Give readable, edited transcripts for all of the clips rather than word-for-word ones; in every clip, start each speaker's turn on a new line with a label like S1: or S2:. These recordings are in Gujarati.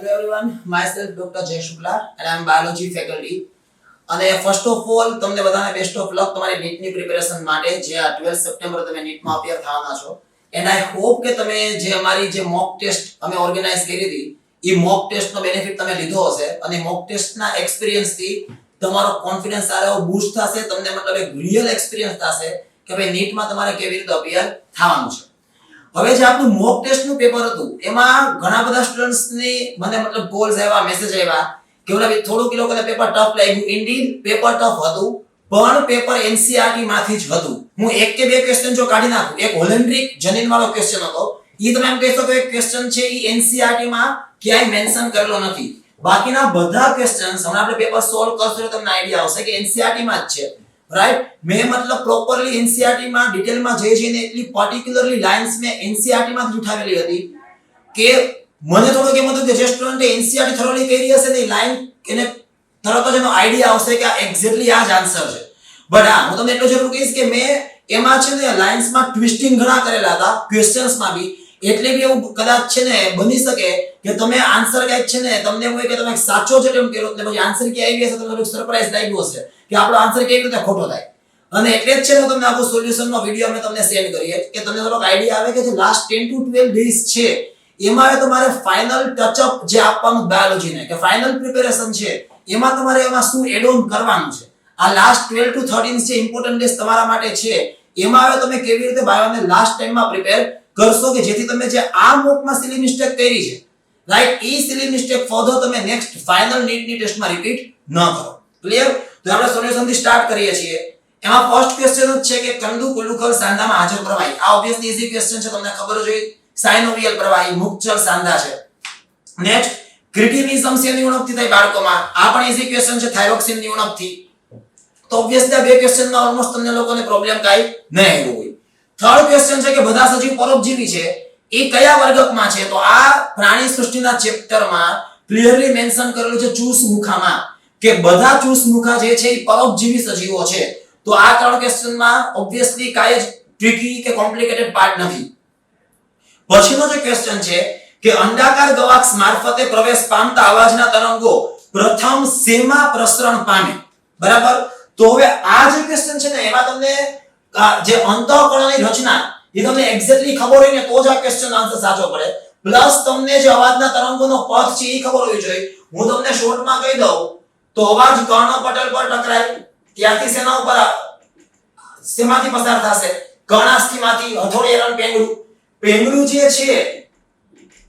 S1: Hello everyone, myself Dr. Jay Shukla and I am biology faculty. અને ફર્સ્ટ ઓફ ઓલ તમને બધાને બેસ્ટ ઓફ લક તમારી નીટની પ્રિપેરેશન માટે જે આ 12 સપ્ટેમ્બર તમે નીટમાં અપિયર થવાના છો એન્ડ આઈ હોપ કે તમે જે અમારી જે મોક ટેસ્ટ અમે ઓર્ગેનાઇઝ કરી હતી એ મોક ટેસ્ટનો બેનિફિટ તમે લીધો હશે અને મોક ટેસ્ટના એક્સપિરિયન્સથી તમારો કોન્ફિડન્સ સારો બૂસ્ટ થશે તમને મતલબ એક રિયલ એક્સપિરિયન્સ થશે કે ભાઈ નીટમાં તમારે કેવી રીતે અપિયર થવાનું છે. હવે જે આપણું મોક ટેસ્ટનું પેપર હતું એમાં ઘણા બધા સ્ટુડન્ટ્સની મને મતલબ કોલ્સ આવ્યા મેસેજ આવ્યા કે ઓલા થોડુંક લોકોને પેપર ટફ લાગ્યું. ઇન્ડીડ પેપર ટફ હતું પણ પેપર એનસીઈઆરટી માંથી જ હતું. હું એક કે બે ક્વેશ્ચન જો કાઢી નાખું, એક હોલેન્ડ્રિક જનીન વાળો ક્વેશ્ચન હતો ઈ તમે એમ કહેશો કે ક્વેશ્ચન છે ઈ એનસીઈઆરટી માં ક્યાંય મેન્શન કરેલો નથી. બાકીના બધા ક્વેશ્ચન્સ હમણાં આપણે પેપર સોલ્વ કરશું તો તમને આઈડિયા આવશે કે એનસીઈઆરટી માં જ છે, રાઈટ. મેં મતલબ પ્રોપરલી એનસીઈઆરટી માં ડિટેલમાં જઈને એટલી પર્ટિક્યુલરલી લાઇન્સ મેં એનસીઈઆરટી માં જ ઉઠાવેલી હતી કે મને થોડુંક એમ હતું કે જે સ્ટુડન્ટે એનસીઈઆરટી થોરોલી કરી હશે ને લાઈન એને તરત જ એનો આઈડિયા આવશે કે આ એક્ઝેક્ટલી આ જ આન્સર છે. બટ હા, હું તમને એટલું જરૂર કહીશ કે મેં એમાં છે ને લાઇન્સમાં ટ્વિસ્ટિંગ ઘણા કરેલા હતા ક્વેશ્ચન્સમાં બી, એટલે બી એવું કદાચ છે ને બની શકે કે તમે આન્સર કઈક છે ને તમને એવું હોય કે તમે સાચો જ એટેમ્પ્ટ કર્યો એટલે પછી આન્સર કે આવી હશે તમને થોડું સરપ્રાઈઝ લાગ્યું હશે કે આપણો આન્સર કેવી રીતે ખોટો થાય. અને એટલે જ છે ને તમને આખો સોલ્યુશનનો વિડિયો મેં તમને સેન્ડ કરીએ કે તમને થોડોક આઈડિયા આવે કે જે લાસ્ટ 10 to 12 ડેઝ છે એમાં તમારે ફાઇનલ ટચઅપ જે આપવાનું બાયોલોજીને કે ફાઇનલ પ્રિપેરેશન છે એમાં તમારે એમાં શું એડ ઓન કરવાનું છે. આ લાસ્ટ 12 to 13 જે ઇમ્પોર્ટન્ટ ડેઝ તમારા માટે છે એમાં હવે તમે કેવી રીતે બાયોને લાસ્ટ ટાઈમમાં પ્રિપેર કરશો કે જેથી તમે જે આ મોકમાં સિલી મિસ્ટેક કરી છે, રાઈટ, એ સિલી મિસ્ટેક ફર્ધર તમે નેક્સ્ટ ફાઇનલ નીટની ટેસ્ટમાં રિપીટ ન કરો. ક્લિયર? તો આપણે સોલ્યુશન થી સ્ટાર્ટ કરીએ છીએ. એમાં ફર્સ્ટ ક્વેશ્ચન જ છે કે કંદુ કુલુકલ સાંધામાં હાજર પ્રવાહી. આ ઓબ્વિયસલી ઈઝી ક્વેશ્ચન છે, તમને ખબર જ હોય. સાયનોવિયલ પ્રવાહી મુક્તજળ સાંધા છે. નેક્સ્ટ, ક્રિટિનિઝમ શેની ઉણપથી થાય બાળકોમાં? આ પણ ઈઝી ક્વેશ્ચન છે, થાઇરોક્સિનની ઉણપથી. તો ઓબ્વિયસલી આ બે ક્વેશ્ચનમાં ઓલમોસ્ટ તમને લોકોને પ્રોબ્લેમ કાઈ ન આવ્યો હોય. થર્ડ ક્વેશ્ચન છે કે બધા સજીવ પરોપજીવી છે એ કયા વર્ગકમાં છે? તો આ પ્રાણી સૃષ્ટિના ચેપ્ટરમાં ક્લિયરલી મેન્શન કરેલું છે ચૂસમુખામાં કે બધા ચૂસમુખા જે છે એ પરોપજીવી સજીવો છે. તો આ ત્રણ ક્વેશ્ચનમાં ઓબ્વિયસલી કાઈ જ ટ્રિકી કે કોમ્પ્લિકેટેડ પાર્ટ નથી. પછીનો જે ક્વેશ્ચન છે કે અંડાકાર ગવાક્ષ મારફતે પ્રવેશ પામતા અવાજના તરંગો પ્રથમ શેમાં પ્રસરણ પામે? બરાબર. તો હવે આ જે ક્વેશ્ચન છે ને એમાં તમને જે અંતઃકણની રચના એ તમને એક્ઝેક્ટલી ખબર હોય ને તો જ આ ક્વેશ્ચન આન્સર સાચો પડે. પ્લસ તમને જે અવાજના તરંગોનો પથ છે એ ખબર હોવી જોઈએ. હું તમને શોર્ટમાં કહી દઉં તો અવાજ કર્ણપટલ પર ટકરાય ત્યાંથી શેના ઉપર શેમાંથી પસાર થશે? કર્ણાસ્થિમાંથી. હથોડી એરણ પેંગડું. પેંગડું જે છે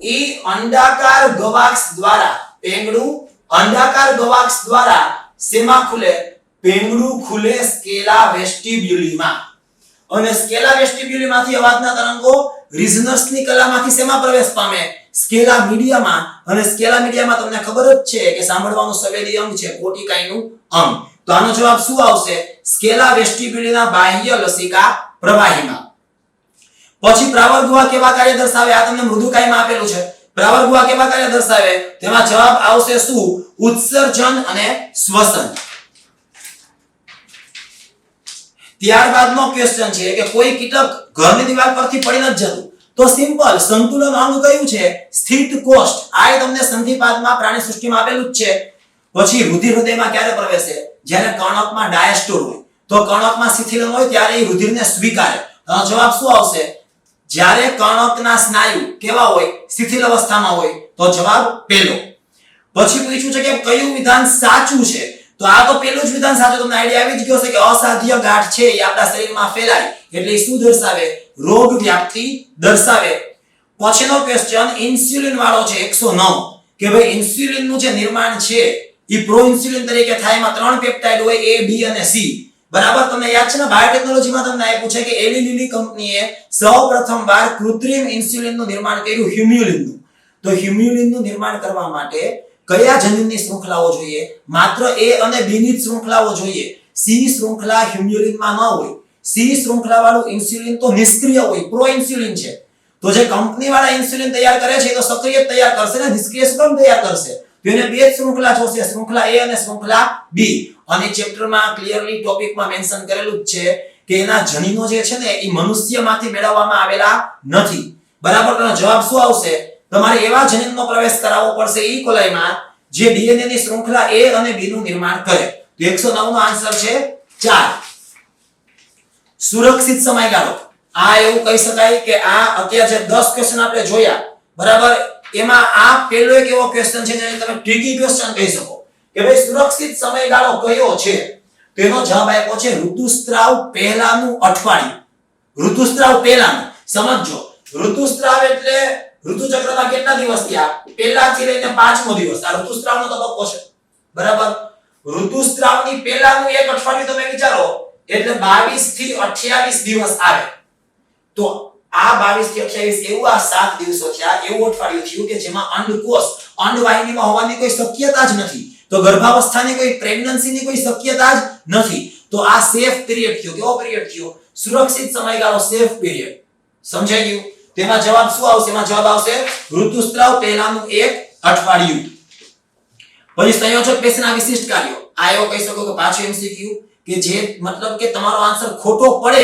S1: એ અંડાકાર ગવાક્ષ દ્વારા, પેંગડું અંડાકાર ગવાક્ષ દ્વારા શેમાં ખુલે? પેંગડું ખુલે સ્કેલા વેસ્ટિબ્યુલીમાં. અને સ્કેલા વેસ્ટિબ્યુલીમાંથી અવાજના તરંગો રિઝનર્સની કલામાંથી શેમાં પ્રવેશ પામે? સ્કેલા મીડિયામાં. અને સ્કેલા મીડિયામાં તમને ખબર જ છે કે સાંભળવાનું સંવેદી અંગ છે, કોટિકાઈનું અંગ. તો આનો જવાબ શું આવશે? સ્કેલા વેસ્ટિબ્યુલીના બાહ્ય લસિકા પ્રવાહીમાં. પછી પ્રાવર ગુહા કેવા કાર્ય દર્શાવે? આ તમને મૃદુકાયમાં આપેલું છે. પ્રાવર ગુહા કેવા કાર્ય દર્શાવે? તેમાં જવાબ આવશે શું? ઉત્સર્જન અને શ્વસન. ત્યારબાદનો ક્વેશ્ચન છે કે કોઈ કીટક ઘરની દીવાલ પરથી પડી નથી જતું. તો સિમ્પલ સંતુલન અંગ કયું છે? સ્થિત કોષ્ઠ. આ તમને સંધિપાદમાં પ્રાણી સૃષ્ટિમાં આપેલું જ છે. પછી રુધિર હૃદયમાં ક્યારે પ્રવેશે? જ્યારે કર્ણકમાં ડાયાસ્ટોલ હોય. તો કર્ણકમાં શિથિલન હોય ત્યારે એ રુધિરને સ્વીકારે. આનો જવાબ શું આવશે? જ્યારે કર્ણકના સ્નાયુ કેવા હોય? શિથિલ અવસ્થામાં હોય. તો જવાબ પહેલો. પછી પૂછ્યું છે કે કયું વિધાન સાચું છે? તો આ તો પહેલું જ વિધાન સાચું. તમને આઈડિયા આવી જ ગયો છે કે અસાધ્ય ગાંઠ છે એ આપણા શરીરમાં ફેલાય એટલે શું દર્શાવે? રોગ વ્યાપ્તિ દર્શાવે. પછીનો ક્વેશ્ચન ઇન્સ્યુલિન વાળો છે 109 કે ભાઈ ઇન્સ્યુલિનનું જે નિર્માણ છે એ પ્રો ઇન્સ્યુલિન તરીકે થાય. એમાં ત્રણ પેપ્ટાઇડ હોય A, B અને C. બરાબર. તમને યાદ છે ને બાયોટેકનોલોજીમાં તમને આપ્યું છે કે એલી લીલી કંપનીએ સૌપ્રથમ વાર કૃત્રિમ ઇન્સ્યુલિનનું નિર્માણ કર્યું, હ્યુમ્યુલિનનું. તો હ્યુમ્યુલિનનું નિર્માણ કરવા માટે કયા જનીનની શૃંખલાઓ જોઈએ? માત્ર A અને B ની શૃંખલાઓ જોઈએ. C શૃંખલા હ્યુમ્યુલિનમાં ન હોય. C શૃંખલા વાળું ઇન્સ્યુલિન તો નિષ્ક્રિય હોય, પ્રો ઇન્સ્યુલિન છે. તો જે કંપની વાળા ઇન્સ્યુલિન તૈયાર કરે છે તો સક્રિય તૈયાર કરશે ને નિષ્ક્રિય શું તૈયાર કરશે? તો એને બે જ શૃંખલા જોશે, શૃંખલા A અને શૃંખલા B. અને ચેપ્ટરમાં ક્લિયરલી ટોપિકમાં મેન્શન કરેલું જ છે કે એના જનીનો જે છે ને એ મનુષ્યમાંથી મેળવવામાં આવેલા નથી. બરાબર. તો જવાબ શું આવશે? તમારે એવા જનીનનો પ્રવેશ કરાવવો પડશે ઈ કોલાઈમાં જે ડીએનએ ની શૃંખલા A અને B નું નિર્માણ કરે. તો 109 નો આન્સર છે 4. સુરક્ષિત સમયગાળો. આ એવું કહી શકાય કે આ અત્યારે જે 10 ક્વેશ્ચન આપણે જોયા બરાબર, એમાં આ પહેલો એક એવો ક્વેશ્ચન છે જેને તમે ટ્રિકી ક્વેશ્ચન કહી શકો કે ભાઈ સુરક્ષિત સમયગાળો કયો છે. તેનો જવાબ આપ્યો છે ઋતુસ્ત્રાવ પહેલાનું અઠવાડિયું. ઋતુસ્ત્રાવ પહેલાનું સમજો. ઋતુસ્ત્રાવ એટલે ઋતુચક્રમાં કેટલા દિવસ થયા? પહેલાથી લઈને 5મો દિવસ. આ ઋતુસ્ત્રાવનો તબક્કો છે બરાબર. ઋતુસ્ત્રાવની પહેલાનું એક અઠવાડિયું તમે વિચારો એટલે 22 થી 28 દિવસ આવે. તો આ 22 થી 28 એવું આ 7 દિવસો થયા, એવું અઠવાડિયું થયું કે જેમાં અંડકોષ અંડવાહિનીમાં હોવાની કોઈ શક્યતા જ નથી. તો ગર્ભાવસ્થાની કોઈ પ્રેગ્નન્સીની કોઈ શક્યતા જ નથી. તો આ સેફ પીરિયડ થયો. કેવો પીરિયડ થયો? સુરક્ષિત સમયગાળો, સેફ પીરિયડ. સમજાઈ ગયું? તેમાં જવાબ શું આવશે? એમાં જવાબ આવશે ઋતુસ્ત્રાવ પહેલાનું એક અઠવાડિયું. પછી સંયોજક પેશીના વિશિષ્ટ કાર્યો. આ એવો કહી શકો કે પાછો એમસીક્યુ કે જે મતલબ કે તમારો આન્સર ખોટો પડે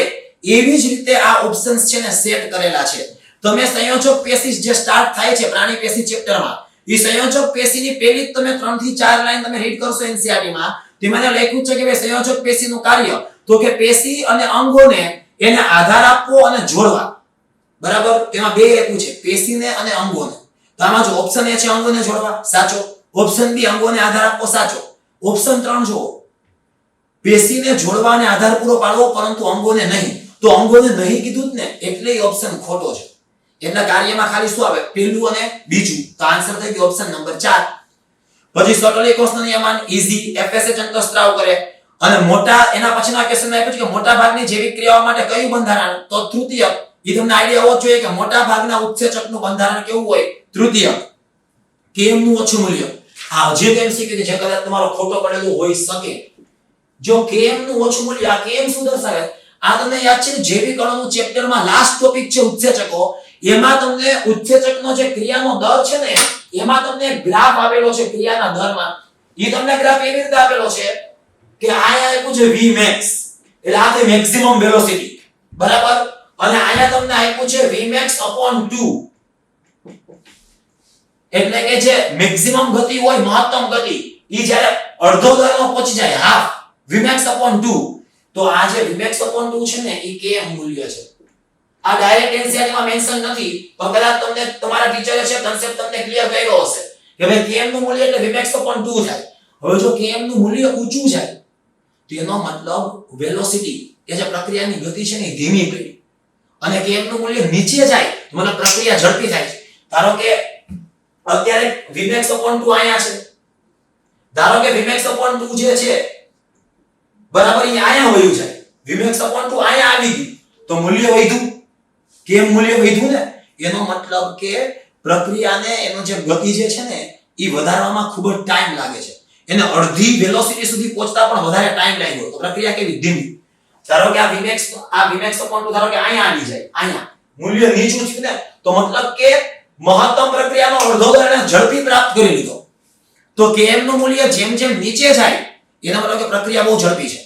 S1: એવી જ રીતે આ ઓપ્શન્સ છે ને સેટ કરેલા છે. તમે સંયોજક પેશી જે સ્ટાર્ટ થાય છે પ્રાણી પેશી ચેપ્ટરમાં, ઈ સંયોજક પેશીની પહેલી તમે 3 થી 4 લાઈન તમે રીડ કરશો એનસીઈઆરટી માં, તેમાં લખ્યું છે કે ભાઈ સંયોજક પેશીનું કાર્ય તો કે પેશી અને અંગોને એને આધાર આપવો અને જોડવા. બરાબર, તેમાં બે આપ્યું છે, પેશીને અને અંગોને. તો આમાં જો ઓપ્શન એ છે અંગોને જોડવા, સાચો. ઓપ્શન બી અંગોને આધાર આપવો, સાચો. ઓપ્શન 3 જો પેશીને જોડવા અને આધાર પૂરો પાડવો પરંતુ અંગોને નહીં. તો અંગોને નહીં કીધું જ ને એટલે એ ઓપ્શન ખોટો છે. એટલે કાર્યમાં ખાલી શું આવે? પહેલું અને બીજું. તો આન્સર થઈ ગયો ઓપ્શન નંબર 4. પછી સટલીકોષનો નિયમન ઈઝી એફએસએચ અંતઃસ્ત્રાવ કરે અને મોટા એના પછીના ક્વેશ્ચનમાં આપ્યું છે કે મોટા ભાગની જૈવિક ક્રિયાઓ માટે કયું બંધારણ? તો તૃતીયક. એ તમને આઈડિયા હોવો જોઈએ કે મોટા ભાગના ઉત્સેચકનું બંધારણ કેવું હોય? તૃતીયક. કેમ નું ઓછું મૂલ્ય. હા, જે કેમ શીખ્યું કે જે કદાચ તમારો ખોટો પડેલો હોઈ શકે. જો કેમ નું ઓછું મૂલ્ય, આ કેમ શું દર્શાવે? આ તમને યાદ છે જૈવિક અણુનું ચેપ્ટરમાં લાસ્ટ ટોપિક છે ઉત્સેચકો. એમાં તમને ઉત્સેચકનો જે ક્રિયાનો દર છે ને એમાં તમને ગ્રાફ આપેલો છે ક્રિયાના દરમાં. ઈ તમને ગ્રાફ એવી રીતે આપેલો છે કે આયા આપ્યું છે Vmax એટલે આ તે મેક્સિમમ વેલોસિટી બરાબર, અને આયા તમને આપ્યું છે Vmax/2 એટલે કે જે મેક્સિમમ ગતિ હોય, મહત્તમ ગતિ, ઈ જ્યારે અડધો દરમાં પહોંચી જાય હાફ Vmax/2. તો આ જે Vmax/2 છે ને ઈ કેમ મૂલ્ય છે. આ ડાયરેક્ટ એનસીઈઆરટી માં મેન્શન નથી, પણ કદાચ તમને તમારા ટીચરે છે કન્સેપ્ટ તમને ક્લિયર કર્યો હશે કે ભાઈ કેમ નું મૂલ્ય એટલે Vmax/2 થાય. હવે જો કેમ નું મૂલ્ય ઊંચું જાય તેનો મતલબ વેલોસિટી કે જે પ્રક્રિયાની ગતિ છે ને ધીમી પડી, અને કેમ નું મૂલ્ય નીચે જાય મતલબ પ્રક્રિયા ઝડપી થાય છે. ધારો કે અત્યારે Vmax/2 આયા છે, ધારો કે Vmax/2 જે છે બરાબર ઈ આયા વયું જાય, Vmax/2 આયા આવી ગયું તો મૂલ્ય વધ્યું. કેમ મૂલ્ય વધ્યું ને એનો મતલબ કે પ્રક્રિયાને એનો જે ગતિ જે છે ને ઈ વધારવામાં ખૂબ જ ટાઈમ લાગે છે. એને અડધી વેલોસિટી સુધી પહોંચતા પણ વધારે ટાઈમ લાગ્યો તો પ્રક્રિયા કેવી? ધીમી. ધારો કે આ Vmax/2 ધારો કે અહીંયા આવી જાય, અહીંયા મૂલ્ય નીચું થયું ને તો મતલબ કે મહત્તમ પ્રક્રિયાનો અડધો દર એને ઝડપી પ્રાપ્ત કરી લીધો. તો km નું મૂલ્ય જેમ જેમ નીચે જાય એનો મતલબ કે પ્રક્રિયા બહુ ઝડપી છે.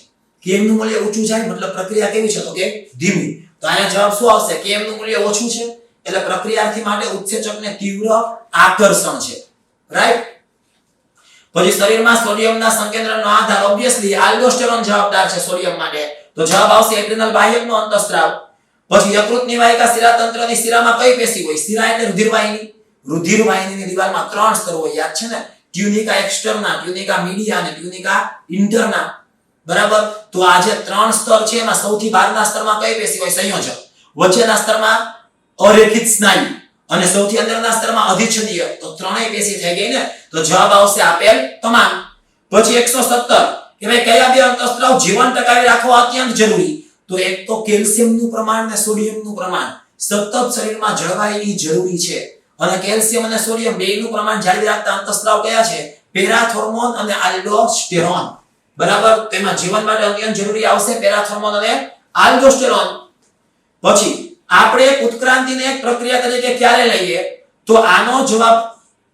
S1: km નું મૂલ્ય ઊંચું જાય મતલબ પ્રક્રિયા કેવી છે? તો કે ધીમી. તો અહીંયા જવાબ શું આવશે? km નું મૂલ્ય ઓછું છે એટલે પ્રક્રિયાર્થી માટે ઉત્સેચકને તીવ્ર આકર્ષણ છે. રાઈટ. પછી શરીરમાં સોડિયમના સંકેન્દ્રનો આધાર ઓબ્વિયસલી આલ્ડોસ્ટેરોન જવાબદાર છે સોડિયમ માટે. તો જવાબ આવશે એડ્રિનલ બાહ્યકનો અંતઃસ્ત્રાવ. પછી યકૃત નિવાહિકા શિરાતંત્રની શિરામાં કઈ પેશી હોય? શિરા એટલે રુધિરવાહિની. રુધિરવાહિનીની દીવાલમાં 3 સ્તર હોય, યાદ છે ને? ટ્યુનિકા એક્સટર્ના, ટ્યુનિકા મીડિયા અને ટ્યુનિકા ઇન્ટરના. બરાબર. તો આ જે 3 સ્તર છે એમાં સૌથી બહારના સ્તરમાં કઈ પેશી હોય? સંયોજક. વચ્ચેના સ્તરમાં અરેખિત સ્નાયુ અને સૌથી અંદરના સ્તરમાં અધિચ્છદીય. તો ત્રણેય પેશી થઈ ગઈ ને. તો જવાબ આવશે આપેલ તમામ. પછી 117 કે ભાઈ કયા બે અંતઃસ્ત્રાવ જીવન ટકાવી રાખવા અત્યંત જરૂરી? તો એક તો કેલ્શિયમનું પ્રમાણ અને સોડિયમનું પ્રમાણ સતત શરીરમાં જળવાયેલી જરૂરી છે. અને કેલ્શિયમ અને સોડિયમ બેયનું પ્રમાણ જાળવી રાખતા અંતઃસ્ત્રાવ કયા છે? પેરાથોર્મોન અને આલ્ડોસ્ટેરોન. બરાબર. તેમાં જીવન માટે અત્યંત જરૂરી આવશે પેરાથોર્મોન અને આલ્ડોસ્ટેરોન. પછી આપણે ઉત્ક્રાંતિને એક પ્રક્રિયા તરીકે ક્યારે લઈએ? તો આનો જવાબ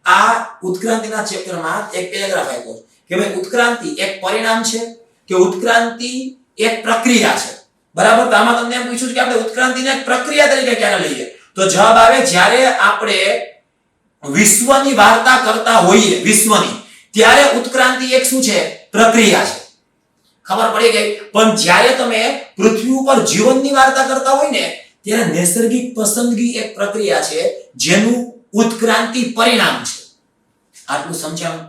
S1: આ ઉત્ક્રાંતિના ચેપ્ટરમાં એક પેરેગ્રાફ આપ્યો છે કે ભાઈ ઉત્ક્રાંતિ એક પરિણામ છે કે ઉત્ક્રાંતિ એક પ્રક્રિયા છે. બરાબર. તો આમાં તમને એમ પૂછ્યું છે કે આપણે ઉત્ક્રાંતિને એક પ્રક્રિયા તરીકે ક્યારે લઈએ? તો જવાબ આવે જ્યારે આપણે વિશ્વની વાર્તા કરતા હોઈએ, વિશ્વની, ત્યારે ઉત્ક્રાંતિ એક શું છે? પ્રક્રિયા છે. ખબર પડી ગઈ? પણ જ્યારે તમે પૃથ્વી ઉપર જીવનની વાર્તા કરતા હોય ને, ત્યારે નૈસર્ગિક પસંદગી એક પ્રક્રિયા છે જેનું ઉત્ક્રાંતિ પરિણામ છે. આટલું સમજાણું?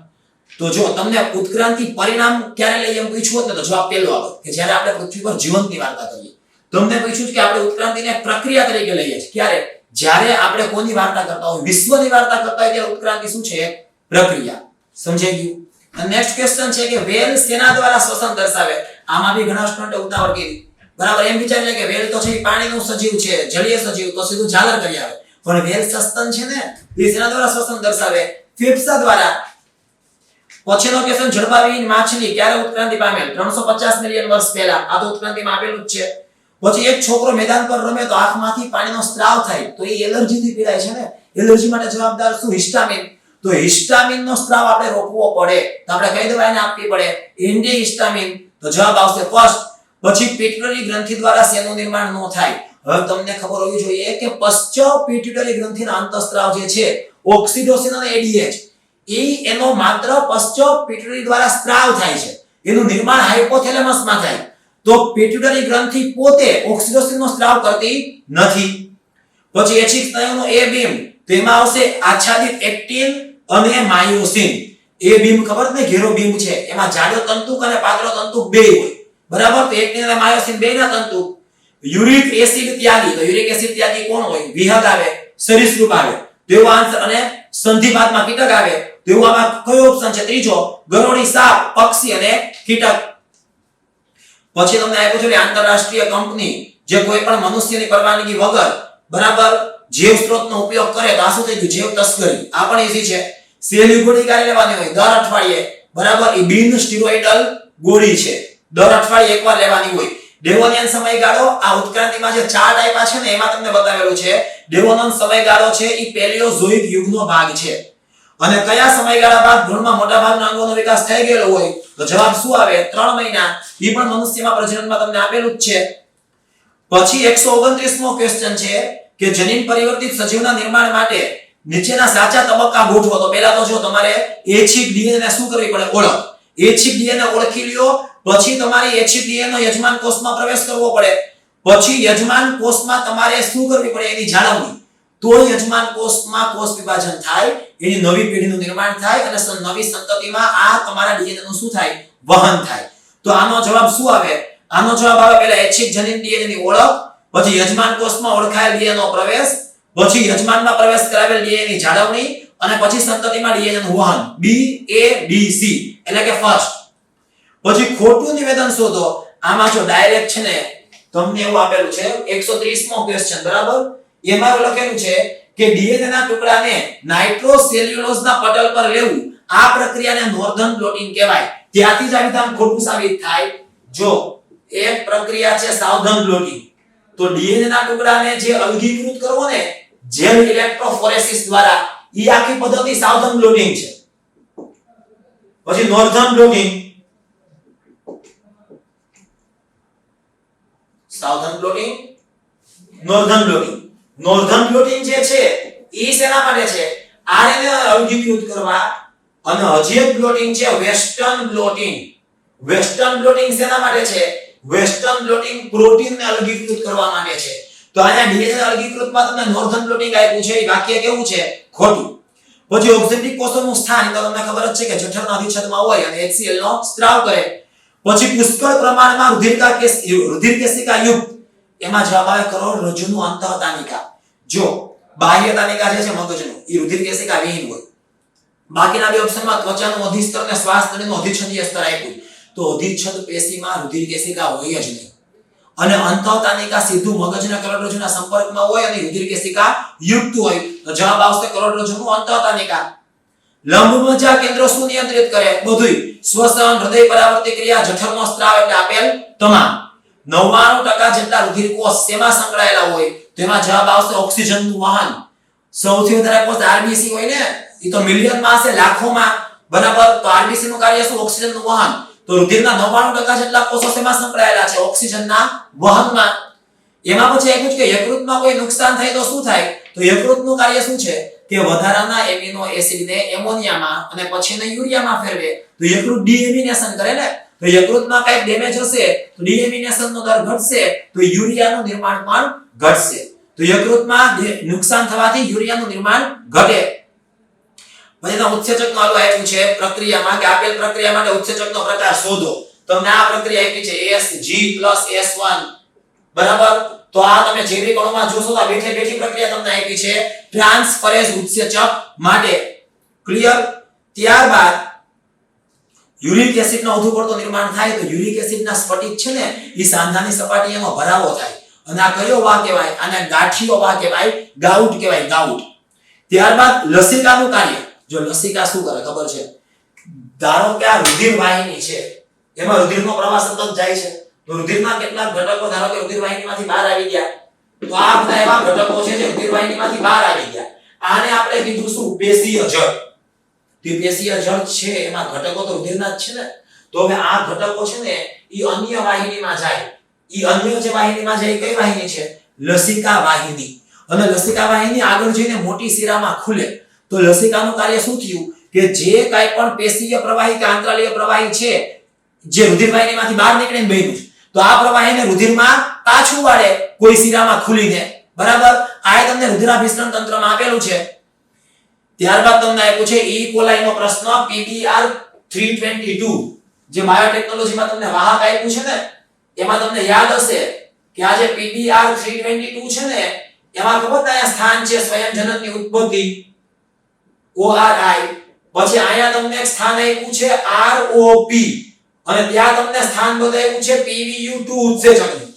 S1: તો જો તમને ઉત્ક્રાંતિ પરિણામ ક્યારે લઈએ એમ પૂછ્યું હોત ને, તો જવાબ પહેલો આવે કે જ્યારે આપણે પૃથ્વી પર જીવનની વાર્તા કરીએ. તમને પૂછ્યું કે આપણે ઉત્ક્રાંતિને પ્રક્રિયા તરીકે લઈએ છીએ. ક્યારે? જ્યારે આપણે કોની વાર્તા કરતા હોય? વિશ્વની વાર્તા કરતા હોય ત્યારે ઉત્ક્રાંતિ શું છે? પ્રક્રિયા. સમજાઈ ગયું? અને નેક્સ્ટ ક્વેશ્ચન છે કે વેલ સેના દ્વારા શ્વસન દર્શાવે. આમાં બી ઘણા સ્ટુડન્ટે ઉતાવળ કરી. બરાબર, એમ વિચારે કે વેલ તો છે એ પાણીનું સજીવ છે, જલીય સજીવ, તો સીધું ઝાલર કરી આવે. પણ વેલ સસ્તન છે ને, એ સેના દ્વારા શ્વસન દર્શાવે? ફેફસા દ્વારા. પછીનો ક્વેશ્ચન, જડબાવિહીન માછલી ક્યારે ઉત્ક્રાંતિ પામેલ? 350 મિલિયન વર્ષ પહેલા. આ તો ઉત્ક્રાંતિમાં આપેલું જ છે. પછી એક છોકરો મેદાન પર રમે તો આંખમાંથી પાણીનો સ્ત્રાવ થાય, તો એ એલર્જીથી પીડાય છે ને. એલર્જી માટે જવાબદાર શું? હિસ્ટામિન. તો હિસ્ટામિનનો સ્ત્રાવ આપણે રોકવો પડે, તો આપણે કઈ દવાઈને આપવી પડે? એન્ટીહિસ્ટામિન. તો જવાબ આવશે ફર્સ્ટ. પછી પિટ્યુટરી ગ્રંથિ દ્વારા શેનું નિર્માણ ન થાય? હવે તમને ખબર હોવી જોઈએ કે પશ્ચ પિટ્યુટરી ગ્રંથિના અંતઃસ્ત્રાવ જે છે, ઓક્સિટોસિન અને એડીએચ, એનો માત્ર પશ્ચ પિટ્યુટરી દ્વારા સ્ત્રાવ થાય છે. એનું નિર્માણ હાઇપોથેલેમસમાં થાય. તો પિટ્યુટરી ગ્રંથિ પોતે ઓક્સિટોસિનનો સ્ત્રાવ કરતી નથી. પછી એચિક સ્નાયુનો એ બીમ, તેમાં આવશે આચ્છાદિત એક્ટિન અને માયોસિન. એ બીમ ખબર ને, ઘેરો બીમ છે, એમાં જાડો તંતુક અને પાતળો તંતુક બે હોય. બરાબર, તો એક્ટિન અને માયોસિન બેના તંતુક. યુરિક એસિડ ત્યાગી, તો યુરિક એસિડ ત્યાગી કોણ હોય? વિહગ આવે, સરીસૃપ આવે. તેવો આન્સર. અને સંધિપાતમાં કીટક આવે. તેવો આમાં કયો ઓપ્શન છે? ત્રીજો. ગરોળી, સાપ, પક્ષી અને કીટક. પછી તમને આપ્યું છે આંતરરાષ્ટ્રીય કંપની જે કોઈ પણ મનુષ્યની પરવાનગી વગર, બરાબર, જીવ સ્ત્રોતનો ઉપયોગ કરે તો આ શું થઈ ગયું? જીવ તસ્કરી. આ પણ ઈઝી છે. સેલ ગોળી ક્યારે લેવાની હોય? દર અઠવાડિયે. બરાબર, એ બિન સ્ટીરોઇડલ ગોળી છે, દર અઠવાડિયે એકવાર લેવાની હોય. ડેવોનિયન સમયગાળો, આ ઉત્ક્રાંતિમાં જે ચાર્ટ આપ્યા છે ને, એમાં તમને બતાવેલું છે ડેવોનિયન સમયગાળો છે એ પેલિયોઝોઇક યુગનો ભાગ છે. અને કયા સમયગાળા બાદ ભ્રૂણમાં મોટા ભાગના અંગોનો વિકાસ થઈ ગયેલો હોય? તો જવાબ શું આવે? 3 મહિના. એ પણ મનુષ્યમાં પ્રજનનમાં તમને આપેલું જ છે. પછી 129મો ક્વેશ્ચન છે કે જનીન પરિવર્તિત સજીવના નિર્માણ માટે નીચેના સાચા તબક્કા ગોઠવો. તો પહેલા તો જો તમારે એચિક ડીએનએ ને શું કરવી પડે? ઓળખ. એચિક ડીએનએ ઓળખી લ્યો, પછી તમારી એચિક ડીએનએ નો યજમાન કોષમાં પ્રવેશ કરવો પડે. પછી યજમાન કોષમાં તમારે શું કરવી પડે? એની જાળવણી. તો યજમાન કોષમાં કોષ વિભાજન થાય, એની નવી પેઢીનું નિર્માણ થાય અને નવી સંતતિમાં આ તમારા ડીએનએ નું શું થાય? વહન થાય. તો આનો જવાબ શું આવે? આનો જવાબ આવે પહેલા એચિક જનીન ડીએનએ ની ઓળખ, પછી યજમાન કોષમાં ઓળખાયેલ ડીએનએ નો પ્રવેશ, પછી યજમાનમાં પ્રવેશ કરાવેલ ડીએનએ ની જાળવણી, અને પછી સંતતિમાં ડીએનએ નું વહન. બી એ ડી સી એટલે કે ફર્સ્ટ. પછી ખોટું નિવેદન શોધો. આમાં જો ડાયરેક્ટ છે ને તમને એવું આપેલું છે 130મો ક્વેશ્ચન, બરાબર, એમાં લખેલું છે કે ડીએનએ ના ટુકડાને નાઇટ્રોસેલ્યુલોઝના પટલ પર લેવું, આ પ્રક્રિયાને નોર્ધન બ્લોટિંગ કહેવાય. ત્યાંથી જ આ વિધાન ખોટું સાબિત થાય. જો એક પ્રક્રિયા છે સાવધાન બ્લોટિંગ, તો ડીએનએ ના ટુકડાને જે અલગીકૃત કરવો ને જેલ ઇલેક્ટ્રોફોરેસિસ દ્વારા, ઈ આખી પદ્ધતિ સાવધાન બ્લોટિંગ છે. પછી નોર્ધન બ્લોટિંગ, સાવધાન bloating, northern bloating. Northern bloating જે છે ઈ શેના માટે છે? આરએનએ અલગીકૃત કરવા. અને હજી એક બ્લોટિંગ છે વેસ્ટર્ન બ્લોટિંગ. વેસ્ટર્ન બ્લોટિંગ શેના માટે છે? વેસ્ટર્ન બ્લોટિંગ પ્રોટીનને અલગીકૃત કરવા માટે છે. તો અહીંયા ડીએનએ અલગીકૃતમાં તમને નોર્ધન બ્લોટિંગ આપ્યું છે, એ વાક્ય કેવું છે? ખોટું. પછી ઓક્સિજેટિક કોષોનું સ્થાન તો તમને ખબર જ છે કે જઠરના અધિચ્છદમાં હોય અને HCl નો સ્ત્રાવ કરે. પછી પુષ્કળ પ્રમાણમાં રુધિર કેશિકા યુક્ત, એમાં જવાબ આવે કરોડરજ્જુનું અંતઃતાનિકા. જો બાહ્ય તાનિકા જે છે મગજનું, એ રુધિર કેશિકા વિહીન હોય. બાકીના બે ઓપ્શનમાં ત્વચાનું અધિસ્તર અને શ્વાસ નળીનું અધિચ્છદીય સ્તર આપ્યું. તો અધિચ્છદ પેશીમાં રુધિર કેશિકા હોય જ નહીં. અને અંતઃતાનિકા સીધું મગજના કરોડરજ્જુના સંપર્કમાં હોય અને રુધિર કેશિકા યુક્ત હોય. તો જવાબ આવશે કરોડરજ્જુનું અંતઃતાનિકા. લંબમજ્જા કેન્દ્રો શું નિયંત્રિત કરે? બધુંય. શ્વસન, હૃદય પરાવર્તિત ક્રિયા, જઠરનો સ્ત્રાવ એટલે આપેલ તમામ. 99% જેટલા રુધિર કોષ શેમાં સંકળાયેલા હોય? તેમાં જવાબ આવશે ઓક્સિજનનું વહન. સૌથી વધારે કોષ આરબીસી હોય ને, ઈ તો મિલિયનમાં હશે, લાખોમાં, બરાબર. તો આરબીસી નું કાર્ય શું? ઓક્સિજનનું વહન. તો રુધિરના 99% જેટલા કોષો શેમાં સંકળાયેલા છે? ઓક્સિજનના વહનમાં. એમાં પછી આપ્યું છે કે યકૃતમાં કોઈ નુકસાન થાય તો શું થાય? તો યકૃતનું કાર્ય શું છે? કે વધારાના એમિનો એસિડને એમોનિયામાં અને પછી એને યુરિયામાં ફેરવે તો યકૃત ડીએમિનેશન કરે ને, તો યકૃતમાં કઈ ડેમેજ હશે તો ડીએમિનેશનનો દર ઘટશે તો યુરિયાનું નિર્માણ પણ ઘટશે, તો યકૃતમાં નુકસાન થવાથી યુરિયાનું નિર્માણ ઘટે. પછીના ઉત્સેચકનો આલો આપ્યું છે પ્રક્રિયામાં કે આપેલ પ્રક્રિયા માટે ઉત્સેચકનો પ્રકાર શોધો. તમને આ પ્રક્રિયા આપી છે Sg+S1 બરાબર. તો આ તમે જૈવિક અણુમાં જોશો તો બેઠી બેઠી પ્રક્રિયા તમને આપી છે ટ્રાન્સફરેઝ ઉત્સેચક માટે. ક્લિયર. ત્યારબાદ યુરિક એસિડનો વધુ પડતો નિર્માણ થાય તો યુરિક એસિડના સ્ફટિક છે ને એ સાંધાની સપાટીએમાં ભરાવો થાય અને આ કયો વાહ કહેવાય? આને ગાંઠિયો વાહ કહેવાય, ગાઉટ કહેવાય, ગાઉટ. ત્યારબાદ લસિકાનું કાર્ય. જો લસિકા શું કરે ખબર છે? ધારો કે આ રુધિર વાહિની છે, એમાં રુધિરનો પ્રવાહ સતત જાય છે, તો રુધિરના કેટલાક ઘટકો ધારો કે રુધિર વાહિનીમાંથી બહાર આવી ગયા, તો આ બધા એવા ઘટકો છે જે રુધિર વાહિનીમાંથી બહાર આવી ગયા. આને આપણે કીધું શું? પેશીય જળ. તે પેશીય જળ છે એમાં ઘટકો તો રુધિરના જ છે ને, તો હવે આ ઘટકો છે ને ઈ અન્ય વાહિનીમાં જાય. ઈ અન્ય જે વાહિનીમાં જાય કઈ વાહિની છે? લસિકા વાહિની. અને લસિકા વાહિની આગળ જઈને મોટી શિરામાં ખુલે. તો લસિકાનું કાર્ય શું થયું કે જે કાઈ પણ પેશીય પ્રવાહી કે આંતરાલીય પ્રવાહી છે જે રુધિર વાહિનીમાંથી બહાર નીકળીને બહેનું છે, તો આ પ્રવાહીને રુધિરમાં પાછું વાળે કોઈ શિરામાં ખુલીને. બરાબર. આ તમને રુધિરાભિસરણ તંત્રમાં આપેલું છે. ત્યારબાદ તમને આપ્યું છે ઈ કોલાઈનો પ્રશ્ન PBr 322 જે બાયોટેકનોલોજીમાં તમને વાહક આપ્યું છે ને એમાં તમને યાદ હશે કે આ જે PBr 322 છે ને એમાં ખબર છે અહીંયા સ્થાન છે સ્વયંજનકની ઉત્પત્તિ ORI, પછી અહીંયા તમને એક સ્થાન આપ્યું છે ROP અને ત્યાં તમને સ્થાન બતાવ્યું છે PBU2 ઉત્સેચકનું.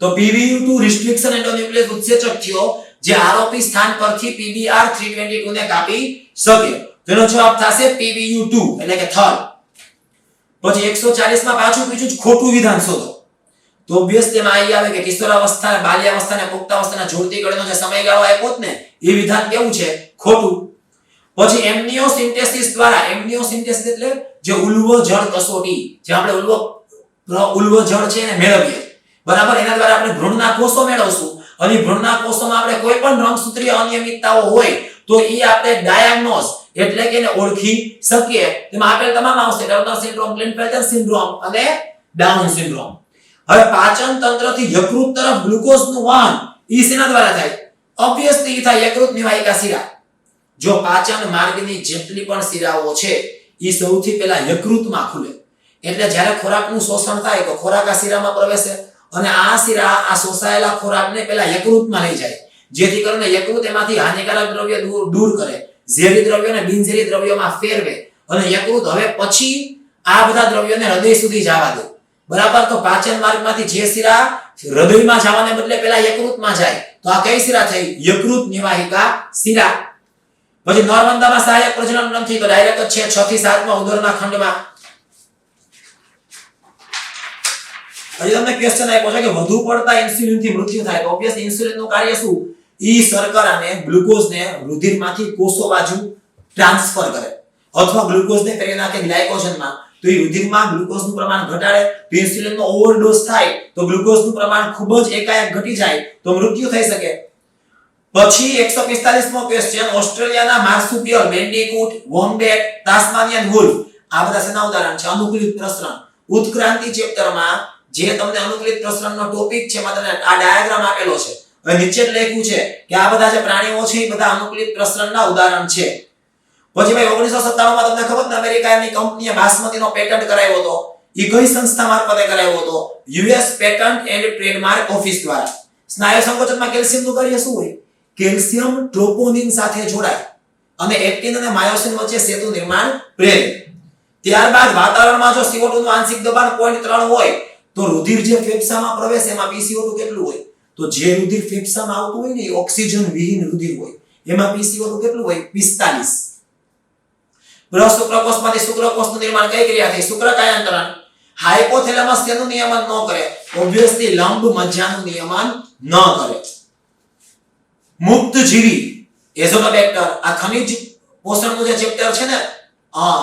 S1: તો PBU2 રિસ્ટ્રિક્શન એન્ડોન્યુક્લિયસ ઉત્સેચક થયો જે ROP સ્થાન પરથી PBr 322 ને કાપી શકે. તેનો જવાબ થશે PBU2 એટલે કે થર્ડ. પછી 140 માં પાછું બીજું જ ખોટું વિધાન શોધો. તો ઓબ્વિયસલી એમાં આવી આવે કે કિશોરાવસ્થા, બાલ્યાવસ્થા અને પુખ્તાવસ્થાના જોડતી કડીનો જે સમયગાળો આપ્યો ને એ વિધાન કેવું છે? ખોટું. પછી એમ્નિયોસિન્થેસિસ દ્વારા, એમ્નિયોસિન્થેસિસ એટલે જે ઉલ્વ જળ કસોટી, જે આપણે ઉલ્વ જળ છે એને મેળવીએ. બરાબર. એના દ્વારા આપણે ભ્રૂણના કોષો મેળવશું અને ભ્રૂણના કોષોમાં આપણે કોઈ પણ રંગસૂત્રીય અનિયમિતતાઓ હોય તો એ આપણે ડાયગ્નોસ એટલે કે એને ઓળખી શકીએ. તેમાં આપેલ તમામ આવશે ટર્નર સિન્ડ્રોમ, ક્લિનફેલ્ટર સિન્ડ્રોમ અને ડાઉન સિન્ડ્રોમ. હવે પાચન તંત્રથી યકૃત તરફ ગ્લુકોઝનું વહન ઈ શેના દ્વારા થાય? ઓબ્વિયસલી થાય યકૃત નિવાહિકા શિરા. જો પાચન માર્ગની જેટલી પણ શિરાઓ છે ઈ સૌથી પહેલા યકૃતમાં ખુલે. એટલે જ્યારે ખોરાકનું શોષણ થાય તો ખોરાક આ શિરામાં પ્રવેશે અને આ શિરા આ શોષાયેલા ખોરાકને પહેલા યકૃતમાં લઈ જાય, જેથી કરીને યકૃત એમાંથી હાનિકારક દ્રવ્ય દૂર કરે, ઝેરી દ્રવ્યોને બિનઝેરી દ્રવ્યોમાં ફેરવે અને યકૃત હવે પછી આ બધા દ્રવ્યોને હૃદય સુધી જવા દે. બરાબર. તો પાચન માર્ગમાંથી જે શિરા હૃદયમાં જવાને બદલે પહેલા યકૃતમાં જાય તો આ કઈ શિરા થઈ? યકૃત નિવાહિકા શિરા. પછી નોર્મંદામાં સહાયક પ્રજનન ગ્રંથિ તો ડાયરેક્ટ જ છે 6 થી 7 માં ઉદરના ખંડમાં. હજી તમને ક્વેશ્ચન આપ્યો છે કે વધુ પડતા ઇન્સ્યુલિનથી મૃત્યુ થાય તો ઓબ્વિયસલી ઇન્સ્યુલિનનું કાર્ય શું? ઈ શર્કરાને ગ્લુકોઝને રુધિરમાંથી કોષો બાજુ ટ્રાન્સફર કરે અથવા ગ્લુકોઝને ફેરવી નાખે ગ્લાયકોજનમાં, તો એ રુધિરમાં ગ્લુકોઝનું પ્રમાણ ઘટાડે. તો ઇન્સ્યુલિનનો ઓવરડોઝ થાય તો ગ્લુકોઝનું પ્રમાણ ખૂબ જ એકાએક ઘટી જાય તો મૃત્યુ થઈ શકે. પછી 145મો ક્વેશ્ચન ઓસ્ટ્રેલિયાના માર્સુપિયલ, બેન્ડિકૂટ, વોમ્બેટ, તાસ્માનિયન વુલ્ફ આ બધા શેના ઉદાહરણ છે? અનુકૂલિત પ્રસરણ. ઉત્ક્રાંતિ ચેપ્ટરમાં જે તમને અનુકૂલિત પ્રસરણનો ટોપિક છે એમાં તમને આ ડાયાગ્રામ આપેલો છે. હવે નીચે લખ્યું છે કે આ બધા જે પ્રાણીઓ છે એ બધા અનુકૂલિત પ્રસરણના ઉદાહરણ છે. પછી ભાઈ 1997 માં તમને ખબર છે અમેરિકાની કંપનીએ બાસમતીનો પેટન્ટ કરાવ્યો હતો. એ કઈ સંસ્થા મારફતે કરાવ્યો હતો? US patent and trademark office દ્વારા. સ્નાયુ સંકોચનમાં કેલ્શિયમનું કાર્ય શું હોય? કેલ્શિયમ ટ્રોપોનિન સાથે જોડાય અને એક્ટિન અને માયોસિન વચ્ચે સેતુ નિર્માણ પ્રેરે. ત્યારબાદ વાતાવરણમાં જો CO2 નું આંશિક દબાણ 0.3 હોય તો રુધિર જે ફેફસામાં પ્રવેશે એમાં PCO2 કેટલું હોય? તો જે રુધિર ફેફસામાં આવતું હોય ને એ ઓક્સિજન વિહીન રુધિર હોય. એમાં PCO2 કેટલું હોય? 45. શુક્રકોષમાંથી શુક્રકોષનું નિર્માણ કઈ ક્રિયાથી? શુક્રકાયાંતરણ. હાઇપોથેલેમસ તેનું નિયમન ન કરે. ઓબ્વિયસલી લંબ મજ્જાનું નિયમન ન કરે. મુક્તજીવી એઝોટોબેક્ટર આ ખનિજ પોષણનું જે ચેપ્ટર છે ને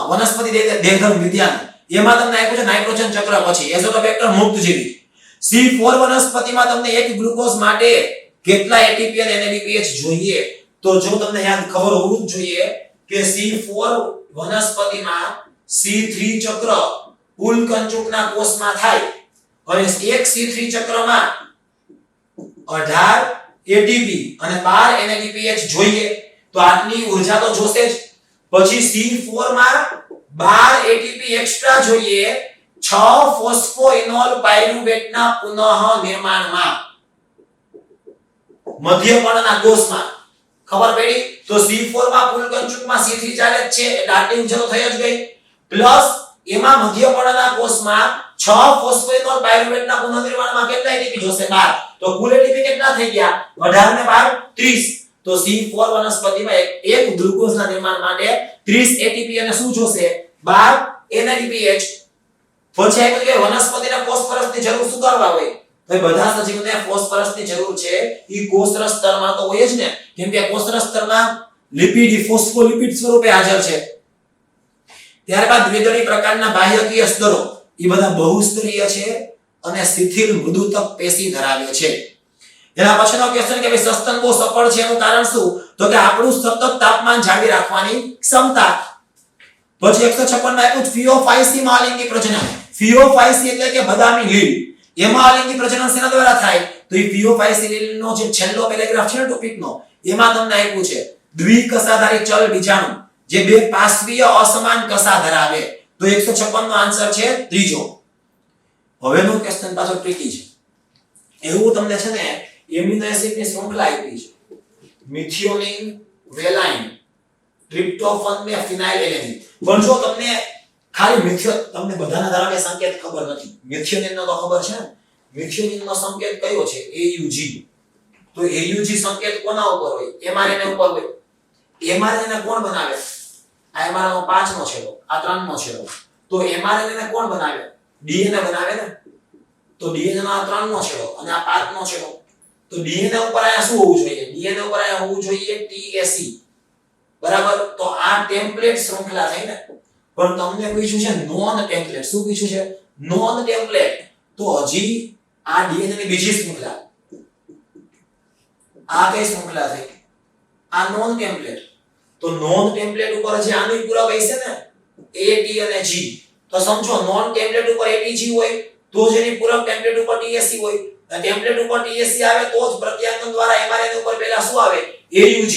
S1: વનસ્પતિ દેહધર્મ વિજ્ઞાન એમાં તમને આપ્યું છે નાઇટ્રોજન ચક્ર પછી એઝોટોબેક્ટર મુક્તજીવી. C4 વનસ્પતિમાં તમને એક ગ્લુકોઝ માટે કેટલા ATP અને NADPH જોઈએ? તો જો તમને યાદ ખબર હોવું જ જોઈએ કે C4 વનસ્પતિમાં C3 ચક્ર ઉલકંચુકના કોષમાં થાય અને એક C3 ચક્રમાં 18 ATP અને 12 NADPH જોઈએ તો આટલી ઉર્જા તો જોશે જ. પછી C4 માં 12 ATP એક્સ્ટ્રા જોઈએ 6 ફોસ્ફોઇનોલ પાયરુવેટના પુનઃ નિર્માણમાં મધ્યપર્ણના કોષમાં. ખબર પડી? તો C4 માં પુલકંચુકમાં C3 ચાલે જ છે એટલે આટલી ઉર્જા તો થઈ જ ગઈ. પ્લસ એમાં મધ્યપર્ણના કોષમાં 6 ફોસ્ફોઇનોલ પાયરુવેટના પુનઃનિર્માણમાં કેટલા ATP જોશે? 12. તો કુલ ATP કેટલા થઈ ગયા? 18 ને 12 30. તો C4 વનસ્પતિમાં એક ગ્લુકોઝના નિર્માણ માટે 30 ATP અને શું જોશે? 12 NADPH. પછી આપણે કે વનસ્પતિને ફોસ્ફરસની જરૂર શું કરવા હોય? તો બધા સજીવને ફોસ્ફરસની જરૂર છે. ઈ કોષરસ સ્તરમાં તો હોય જ ને, કેમ કે કોષરસ સ્તરમાં લિપિડ ફોસ્ફોલિપિડ સ્વરૂપે હાજર છે. ત્યારબાદ દ્વિદળી પ્રકારના બાહ્યકીય સ્તરો એ બધા બહુસ્તરીય છે અને શિથિલ મૃદુતક પેશી ધરાવે છે. એના પછીનો ક્વેશ્ચન કે ભાઈ સસ્તન બહુ સફળ છે એનું કારણ શું? તો કે આપણું સતત તાપમાન જાળવી રાખવાની ક્ષમતા. પછી 156 માં આપ્યું ફિયોફાઇસી માં આલિંગી પ્રજનન. ફિયોફાઇસી એટલે કે બદામી લીલ. એમાં આલિંગી પ્રજનન શેના દ્વારા થાય? તો એ ફિયોફાઇસી લીલનો જે છેલ્લો પેરેગ્રાફ છે ને ટોપિકનો એમાં તમને આપ્યું છે દ્વિકસાધારી ચલ બીજાણુ જે બે પાર્શ્વીય અસમાન કસા ધરાવે. તો 156 નો આન્સર છે ત્રીજો. હવેનો ક્વેશ્ચન પાછો ટ્રિકી છે. એવું તમને છે ને એમિનો એસિડની શૃંખલા આપી છે. મિથિયોનિન, વેલાઇન, ટ્રિપ્ટોફન ને ફિનાઇલએલેનિન. પણ જો તમને ખાલી તમને બધાના ધારો કે સંકેત ખબર નથી. મિથિયોનિન નો તો ખબર છે ને. મિથિયોનિન નો સંકેત કયો છે? AUG. તો AUG સંકેત કોના ઉપર હોય? mRNA ઉપર હોય. mRNA ને કોણ બનાવે? આ mRNA નો 5 નો છેડો, આ 3 નો છેડો. તો mRNA ને કોણ બનાવે? DNA બનાવે ને. તો DNA નો આ 3 નો છેડો અને આ 5 નો છેડો. તો DNA ઉપર આયા શું હોવું જોઈએ? DNA ઉપર આયા હોવું જોઈએ TAC. બરાબર? તો આ ટેમ્પલેટ શૃંખલા થઈ ને. પણ તમને પૂછ્યું છે નોન ટેમ્પલેટ. શું પૂછ્યું છે? Non template. તો હજી આ DNA ની બીજી શૃંખલા. આ કઈ શૃંખલા થઈ? આ નોન ટેમ્પલેટ. તો નોન ટેમ્પલેટ ઉપર જે આનું પૂરક હશે ને A T અને G. તો સમજો નોન ટેમ્પલેટ ઉપર ATG હોય તો જેની પૂરક ટેમ્પલેટ ઉપર TAC હોય. ટેમ્પલેટ ઉપર TAC આવે તો જ પ્રત્યાયન દ્વારા mRNA ઉપર પહેલા શું આવે? AUG.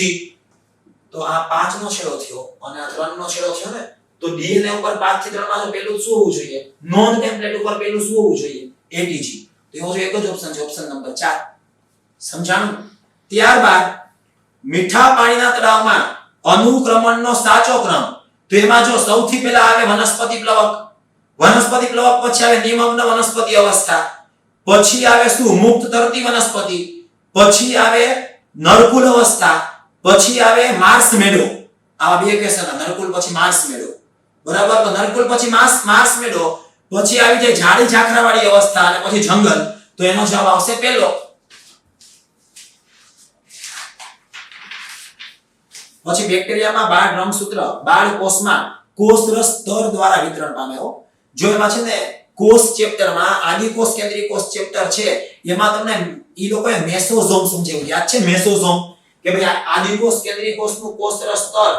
S1: તો આ 5 નો છેડો થયો અને આ 3 નો છેડો થયો ને. તો DNA ઉપર 5 થી 3 માં પહેલું શું હોવું જોઈએ? નોન ટેમ્પલેટ ઉપર પહેલું શું હોવું જોઈએ? ATG. તો એવો એક જ ઓપ્શન છે, ઓપ્શન નંબર 4. સમજાણું? ત્યારબાદ મીઠા પાણીના તળાવમાં અનુક્રમણનો સાચો ક્રમ. તો એમાં જો સૌથી પહેલા આવે વનસ્પતિ પ્લવક. વનસ્પતિ પ્લવક પછી આવે નિમગ્ન વનસ્પતિ અવસ્થા. પછી આવે શું? મુક્ત તરતી વનસ્પતિ. પછી આવે નરકુલ અવસ્થા. પછી આવે માર્સ મેડો. આ બે ક્વેશ્ચન, નરકુલ પછી માર્સ મેડો. બરાબર? તો નરકુલ પછી માર્સ મેડો. પછી આવી જાય જાડી ઝાખરાવાળી અવસ્થા અને પછી જંગલ. તો એનો જવાબ આવશે પહેલો. પછી બેક્ટેરિયામાં બાળ રંગસૂત્ર બાળ કોષમાં કોષરસ સ્તર દ્વારા વિતરણ પામે હો. જો એમાં છે ને કોષ ચેપ્ટરમાં આદિકોષ કેન્દ્રીય કોષ ચેપ્ટર છે એમાં તમને ઈ લોકોએ મેસોઝોમ સમજાવ્યું. યાદ છે મેસોઝોમ? કે ભાઈ આદિકોષ કેન્દ્રીય કોષનું કોષરસ સ્તર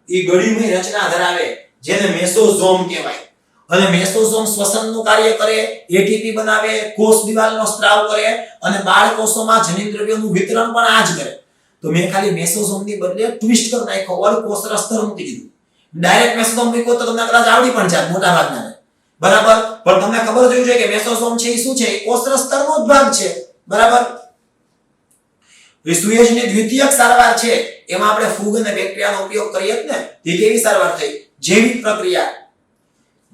S1: ઈ ગળીમય રચના ધરાવે જેને મેસોઝોમ કહેવાય. અને મેસોઝોમ શ્વસનનું કાર્ય કરે, ATP બનાવે, કોષ દિવાલનો સ્ત્રાવ કરે અને બાળ કોષોમાં જનીન દ્રવ્યોનું વિતરણ પણ આ જ કરે. તો મેં ખાલી મેસોઝોમની બદલે ટ્વિસ્ટ કરી નાખ્યો ઓર કોષરસ સ્તર મૂકી દીધું. ડાયરેક્ટ મેસોઝોમ મૂક્યો તો તમને કદાચ આવડી પણ જાત મોટા ભાગનાને. બરાબર? પણ તમને ખબર જ હોવી જોઈએ કે મેસોઝોમ છે એ શું છે? એ કોષરસ સ્તરનો જ ભાગ છે. બરાબર? સુએજની દ્વિતીયક સારવાર છે એમાં આપણે ફૂગ અને બેક્ટેરિયાનો ઉપયોગ કરીએ જ ને. તે કેવી સારવાર થઈ? જૈવિક પ્રક્રિયા.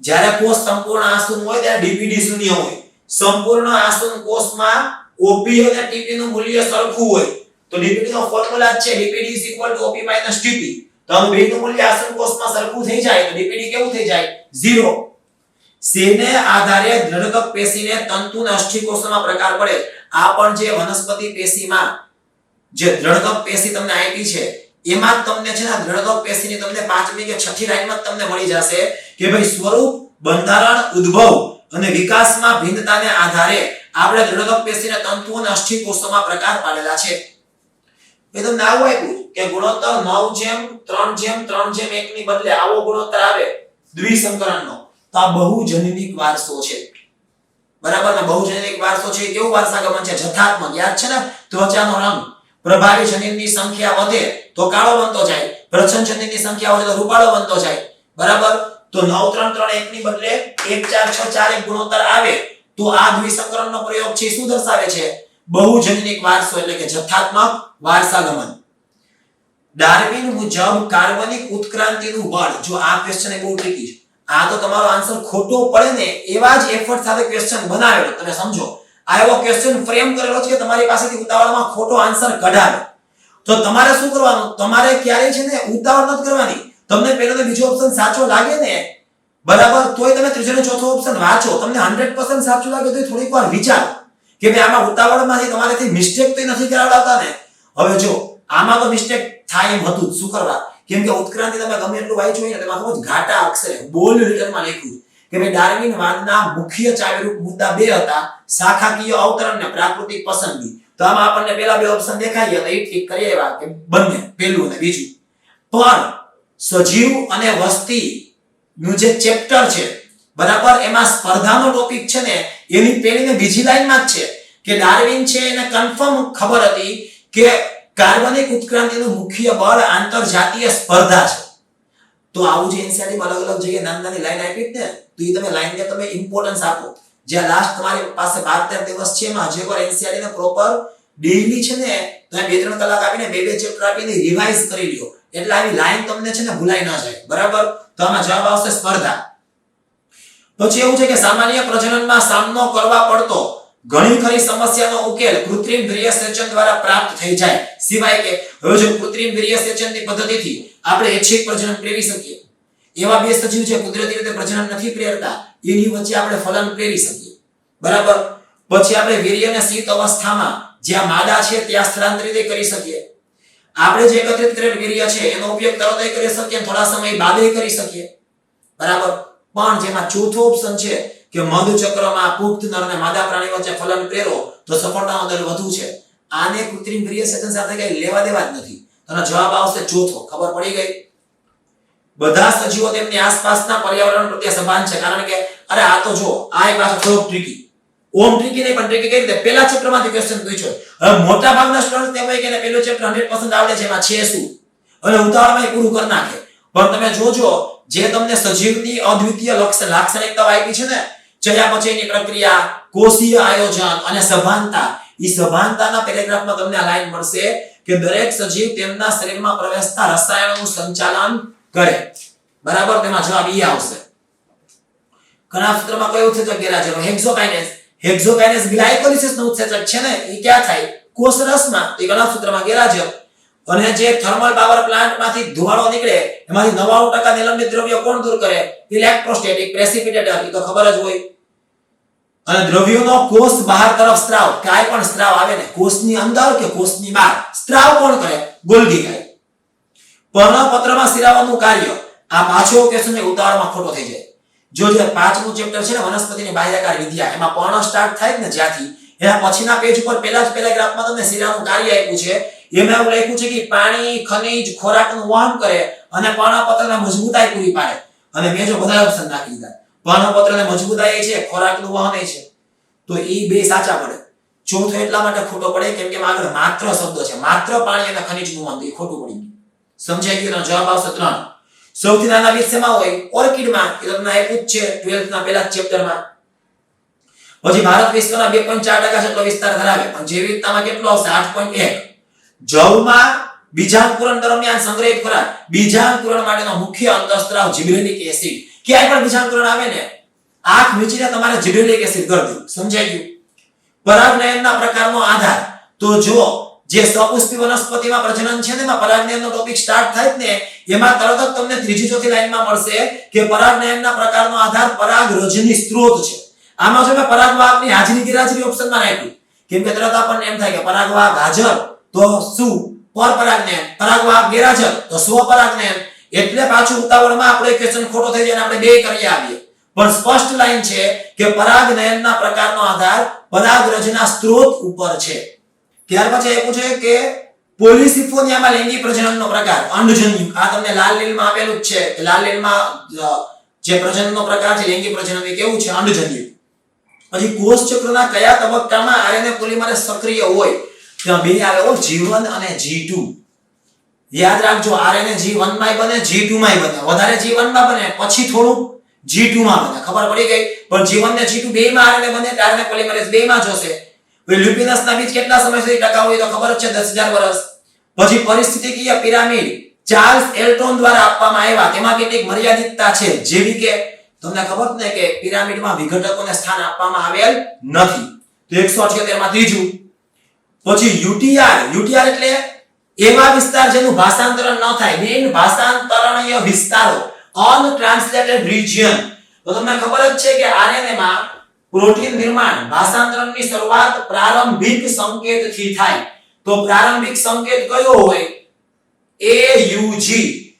S1: જ્યારે કોષ સંપૂર્ણ આસુન હોય ત્યારે DPD શૂન્ય હોય. સંપૂર્ણ આસુન કોષમાં OP અને TP નું મૂલ્ય સરખું હોય. તો DPD નો ફોર્મ્યુલા છે DPD OP - TP. તો આ બેનું મૂલ્ય આસુન કોષમાં સરખું થઈ જાય તો DPD કેવું થઈ જાય? 0. શેને આધારે દ્રઢકક પેશીને તંતુ અને અસ્થિકોષોમાં પ્રકાર પડે? આ પણ જે વનસ્પતિ પેશીમાં જે દ્રઢકક પેશી તમને આપી છે એમાં તમને છે ને દ્રઢકક પેશીની તમને 5મી કે 6ઠી લાઈનમાં તમને મળી જશે કે ભાઈ સ્વરૂપ, બંધારણ, ઉદ્ભવ અને વિકાસમાં ભિન્નતાને આધારે આપણે દ્રઢકક પેશીને તંતુ અને અસ્થિકોષોમાં પ્રકાર પાડેલા છે. એ તમને આવું આપ્યું કે ગુણોત્તર 9:3:3:1 ની બદલે આવો ગુણોત્તર આવે દ્વિસંકરણનો, તો આ બહુજનનિક વારસો છે. બરાબર ને? બહુજનનિક વારસો છે કેવું વારસાગમન છે? જથાત્મક. યાદ છે ને? ત્વચાનો રંગ, પ્રભાવી જનીનની સંખ્યા વધે તો કાળો બનતો જાય, પ્રચ્છન્ન જનીનની સંખ્યા વધે તો રૂપાળો બનતો જાય. બરાબર? તો 9:3:3:1 ની બદલે 1:4:6:4 ગુણોત્તર આવે તો આ દ્વિસંકરણનો પ્રયોગ છે શું દર્શાવે છે? બહુજનનિક વારસો એટલે કે જથાત્મક વારસાગમન. ડાર્વિન મુજબ કાર્બનિક ઉત્ક્રાંતિનું બળ, જો આ ક્વેશ્ચન એ બહુ ટ્રિકી છે, આ તો તમારો આન્સર ખોટો પડે ને એવા જ એફર્ટ સાથે ક્વેશ્ચન બનાવેલો, તમે સમજો. આ એવો ક્વેશ્ચન ફ્રેમ કરેલો છે કે તમારી પાસેથી ઉતાવળમાં ખોટો આન્સર કઢાવે. તો તમારે શું કરવાનું? તમારે ક્યારે છે ને ઉતાવળ નથી કરવાની. તમને પહેલો ને બીજો ઓપ્શન સાચો લાગે ને, બરાબર, તોય તમે ત્રીજો ને ચોથો ઓપ્શન વાંચો. તમને 100% સાચું લાગે તો થોડીક વાર વિચારો કે ભાઈ આમાં ઉતાવળમાંથી તમારેથી મિસ્ટેક તો નથી કરાવડાવતા ને. હવે જો આમાં તો મિસ્ટેક થાય એમ હતું, શું કરવા? કેમ કે ઉત્ક્રાંતિ તમે ગમે એટલું વાંચ્યું હોય ને તેમાં ખૂબ જ ઘાટા અક્ષરે બોલ્ડ લેટરમાં લખ્યું કે ભાઈ ડાર્વિન વાદના મુખ્ય ચાવીરૂપ મુદ્દા બે હતા: શાખાકીય અવતરણ ને પ્રાકૃતિક પસંદગી. તો આમાં આપણને પહેલા બે ઓપ્શન દેખાય તો એ ઠીક કરી આવ્યા કે બંને, પહેલું અને બીજું. પણ સજીવ અને વસ્તી નું જે ચેપ્ટર છે, બરાબર, એમાં સ્પર્ધાનો ટોપિક છે ને એની પહેલી ને બીજી લાઈનમાં જ છે કે ડાર્વિન છે એને કન્ફર્મ ખબર હતી કે કાર્બનિક ઉત્ક્રાંતિનું મુખ્ય બળ આંતરજાતીય સ્પર્ધા છે. તો આવું જે એનસીઆરટી માં અલગ અલગ જગ્યાએ નાની નાની લાઈન આપી ને, તો એ તમે લાઈનને તમે ઇમ્પોર્ટન્સ આપો. જ્યાં લાસ્ટ તમારી પાસે 12-13 દિવસ છે એમાં જે વાર એનસીઆરટી ને પ્રોપર ડેઈલી છે ને તમે 2-3 કલાક આપીને બે ચેપ્ટર આપીને રિવાઇઝ કરી લ્યો, એટલે આવી લાઈન તમને છે ને ભૂલાઈ ન જાય. બરાબર? તો આમાં જવાબ આવશે સ્પર્ધા. પછી એવું છે કે સામાન્ય પ્રજનનમાં સામનો કરવા પડતો ઘણી ખરી સમસ્યાનો ઉકેલ કૃત્રિમ વીર્યસેચન દ્વારા પ્રાપ્ત થઈ જાય, સિવાય કે હવે જો કૃત્રિમ વીર્યસેચનની પદ્ધતિથી આપણે ઐચ્છિક પ્રજનન પ્રેરી શકીએ. એવા બે સજીવ છે કુદરતી રીતે પ્રજનન નથી પ્રેરતા, એની વચ્ચે આપણે ફલન પ્રેરી શકીએ. બરાબર? પછી આપણે વીર્યને શીત અવસ્થામાં જ્યાં માદા છે ત્યાં સ્થળાંતરિત કરી શકીએ. આપણે જે એકત્રિત કરેલ વીર્ય છે એનો ઉપયોગ તરત જ કરી શકીએ, થોડા સમય બાદ કરી શકીએ. બરાબર? પણ જેમાં ચોથો ઓપ્શન છે કે મધ ચક્રમાં પુખ્ત નર અને માદા પ્રાણી વચ્ચે ફલન પ્રેરો તો સફળતાનો દર વધુ છે. આને કૃત્રિમ વીર્યસેચન સાથે કઈ લેવા દેવા જ નથી. તો જવાબ આવશે ચોથો. ખબર પડી ગઈ? બધા સજીવો તેમની આસપાસના પર્યાવરણ પ્રત્યે સભાન છે, કારણ કે અરે આ તો જો આ એક પાછો થોડો ટ્રિકી, ઓમ ટ્રિકી નહીં પણ ટ્રિકી કઈ રીતે પહેલા ચેપ્ટરમાંથી ક્વેશ્ચન પૂછ્યો. હવે મોટા ભાગના સ્ટુડન્ટ તેમ હોય કે પહેલું ચેપ્ટર 100% આવડે છે, એમાં છે શું અને ઉતાવળમાં પૂરું કરી નાખે. પણ તમે જોજો જે તમને સજીવની અદ્વિતીય લાક્ષણિકતાઓ આપી છે ને, ચયાપચયની પ્રક્રિયા, કોષીય આયોજન અને સભાનતા, ઈ સભાનતાના પેરેગ્રાફમાં તમને આ લાઈન મળશે કે દરેક સજીવ તેમના શરીરમાં પ્રવેશતા રસાયણોનું સંચાલન કરે. બરાબર? તેમાં જવાબ ઈ આવશે. ઘણા સૂત્રમાં કયું ઉત્સેચક ગેરહાજર? હેક્ઝોકાઇનેઝ. હેક્ઝોકાઇનેઝ ગ્લાયકોલિસિસનું ઉત્સેચક છે ને, ઈ ક્યાં થાય? કોષરસમાં. એ ઘણા સૂત્રમાં ગેરહાજર. અને જે થર્મલ પાવર પ્લાન્ટમાંથી ધુમાડો નીકળે એમાંથી 99% નિલંબિત દ્રવ્યો કોણ દૂર કરે? ઇલેક્ટ્રોસ્ટેટિક પ્રેસિપિટેટર. એ તો ખબર જ હોય. અને દ્રવ્યોનો કોષ બહાર તરફ સ્ત્રાવ, કાંઈ પણ સ્ત્રાવ આવે ને કોષની અંદર કે કોષની બહાર, સ્ત્રાવ કોણ કરે? ગોલ્ગી કાય. પર્ણપત્રમાં શિરાવાનું કાર્ય. આ પાછો ક્વેશ્ચન ને ઉતાવળમાં ખોટો થઈ જાય. જો જે પાંચમું ચેપ્ટર છે ને વનસ્પતિની બાહ્યકાર વિદ્યા, એમાં પર્ણ સ્ટાર્ટ થાય ને જ્યાંથી, એના પછીના પેજ ઉપર પહેલા જ પેરાગ્રાફમાં તમને શિરાનું કાર્ય આપ્યું છે. એમાં એવું લખ્યું છે કે પાણી, ખનિજ, ખોરાકનું વહન કરે અને પર્ણપત્રને મજબૂતાઈ પૂરી પાડે. અને મેં જો બધા ઓપ્શન નાખી દીધા. પર્ણપત્રને મજબૂતાઈ છે, ખોરાકનું વહન છે, તો ઈ બે સાચા પડે. ચોથો એટલા માટે ખોટો પડે કેમ કે આગળ માત્ર શબ્દ છે, માત્ર પાણી અને ખનિજનું વહન, એ ખોટું પડી ગયું. સમજાઈ ગયું? જવાબ આવશે 3. સૌથી નાના બીજ શેમાં હોય? ઓર્કિડમાં. એ તમને આપ્યું જ છે 12th ના પહેલા ચેપ્ટરમાં. પછી ભારત વિશ્વના 2.4% જેટલો વિસ્તાર ધરાવે, પણ જૈવિકતામાં કેટલો આવશે? 8.1. જવમાં બીજાંકુરણ દરમિયાન સંગ્રહિત ખોરાક. બીજાંકુરણ માટેનો મુખ્ય અંતઃસ્ત્રાવ જિબ્રેલિક એસિડ. ક્યાંય પણ બીજાંકુરણ આવે ને, આંખ મીચીને તમારે જિબ્રેલિક એસિડ કરી દેવું. સમજાઈ ગયું? પરાગનયનના પ્રકારનો આધાર. તો જો જે સપુષ્પી વનસ્પતિમાં પ્રજનન છે ને, એમાં પરાગનયનનો ટોપિક સ્ટાર્ટ થાય ને, એમાં તરત જ તમને ત્રીજી ચોથી લાઈનમાં મળશે કે પરાગનયનના પ્રકારનો આધાર પરાગરજની સ્ત્રોત છે. આમાં જો મેં પરાગવાહકની હાજરી ગેરહાજરી ઓપ્શનમાં નાખ્યું, કેમ કે તરત આપણને એમ થાય કે પરાગવાહક હાજર તો શું? પરપરાગનયન. પરાગવાહક ગેરહાજર તો સ્વપરાગનયન. એટલે પાછું ઉતાવળમાં આપણે ક્વેશ્ચન ખોટો થઈ જાય અને આપણે બે કરી આવીએ. પણ સ્પષ્ટ લાઈન છે કે પરાગનયનના પ્રકારનો આધાર પરાગરજના સ્ત્રોત ઉપર છે. ત્યાર પછી એ પૂછે કે પોલિસિફોનિયામાં લૈંગિક પ્રજનનનો પ્રકાર અંડજન્યુ. આ તમને લાલ લીલમાં આપેલું જ છે. લાલ લીલમાં જે પ્રજનનનો પ્રકાર છે લૈંગિક પ્રજનન એ કેવું છે? અંડજન્યુ. પછી કોષ ચક્રના કયા તબક્કામાં આરએનએ પોલિમરેઝ સક્રિય હોય? ત્યાં બે આવે હો, G1 અને G2. યાદ રાખજો, આરએનએ G1 માં બને, G2 માં બને. વધારે G1 માં બને, પછી થોડું G2 માં બને. ખબર પડી ગઈ? પણ G1 ને G2 બે માં આરએનએ બને, આરએનએ પોલિમરેઝ બે માં જોશે. લ્યુપિનસ ના બીજ કેટલા સમય સુધી ટકાવ હોય? તો ખબર જ છે, 10000 વર્ષ. પછી પરિસ્થિતિકીય પિરામિડ ચાર્લ્સ એલ્ટોન દ્વારા આપવામાં આવ્યા. તેમાં કેટલીક મર્યાદિતતા છે, જેવી કે તમને ખબર ને કે પિરામિડમાં વિઘટકોને સ્થાન આપવામાં આવેલ નથી. તો 178 માં ત્રીજું. પછી યુટીઆર એટલે એવા વિસ્તાર જેનું ભાષાંતરણ ન થાય, બિન ભાષાંતરણીય વિસ્તારો, અનટ્રાન્સલેટેડ રિજિયન. તો તમને ખબર જ છે કે આરએનએ માં પ્રોટીન નિર્માણ ભાષાંતરણની શરૂઆત પ્રારંભિક સંકેતથી થાય. તો પ્રારંભિક સંકેત કયો હોય? AUG.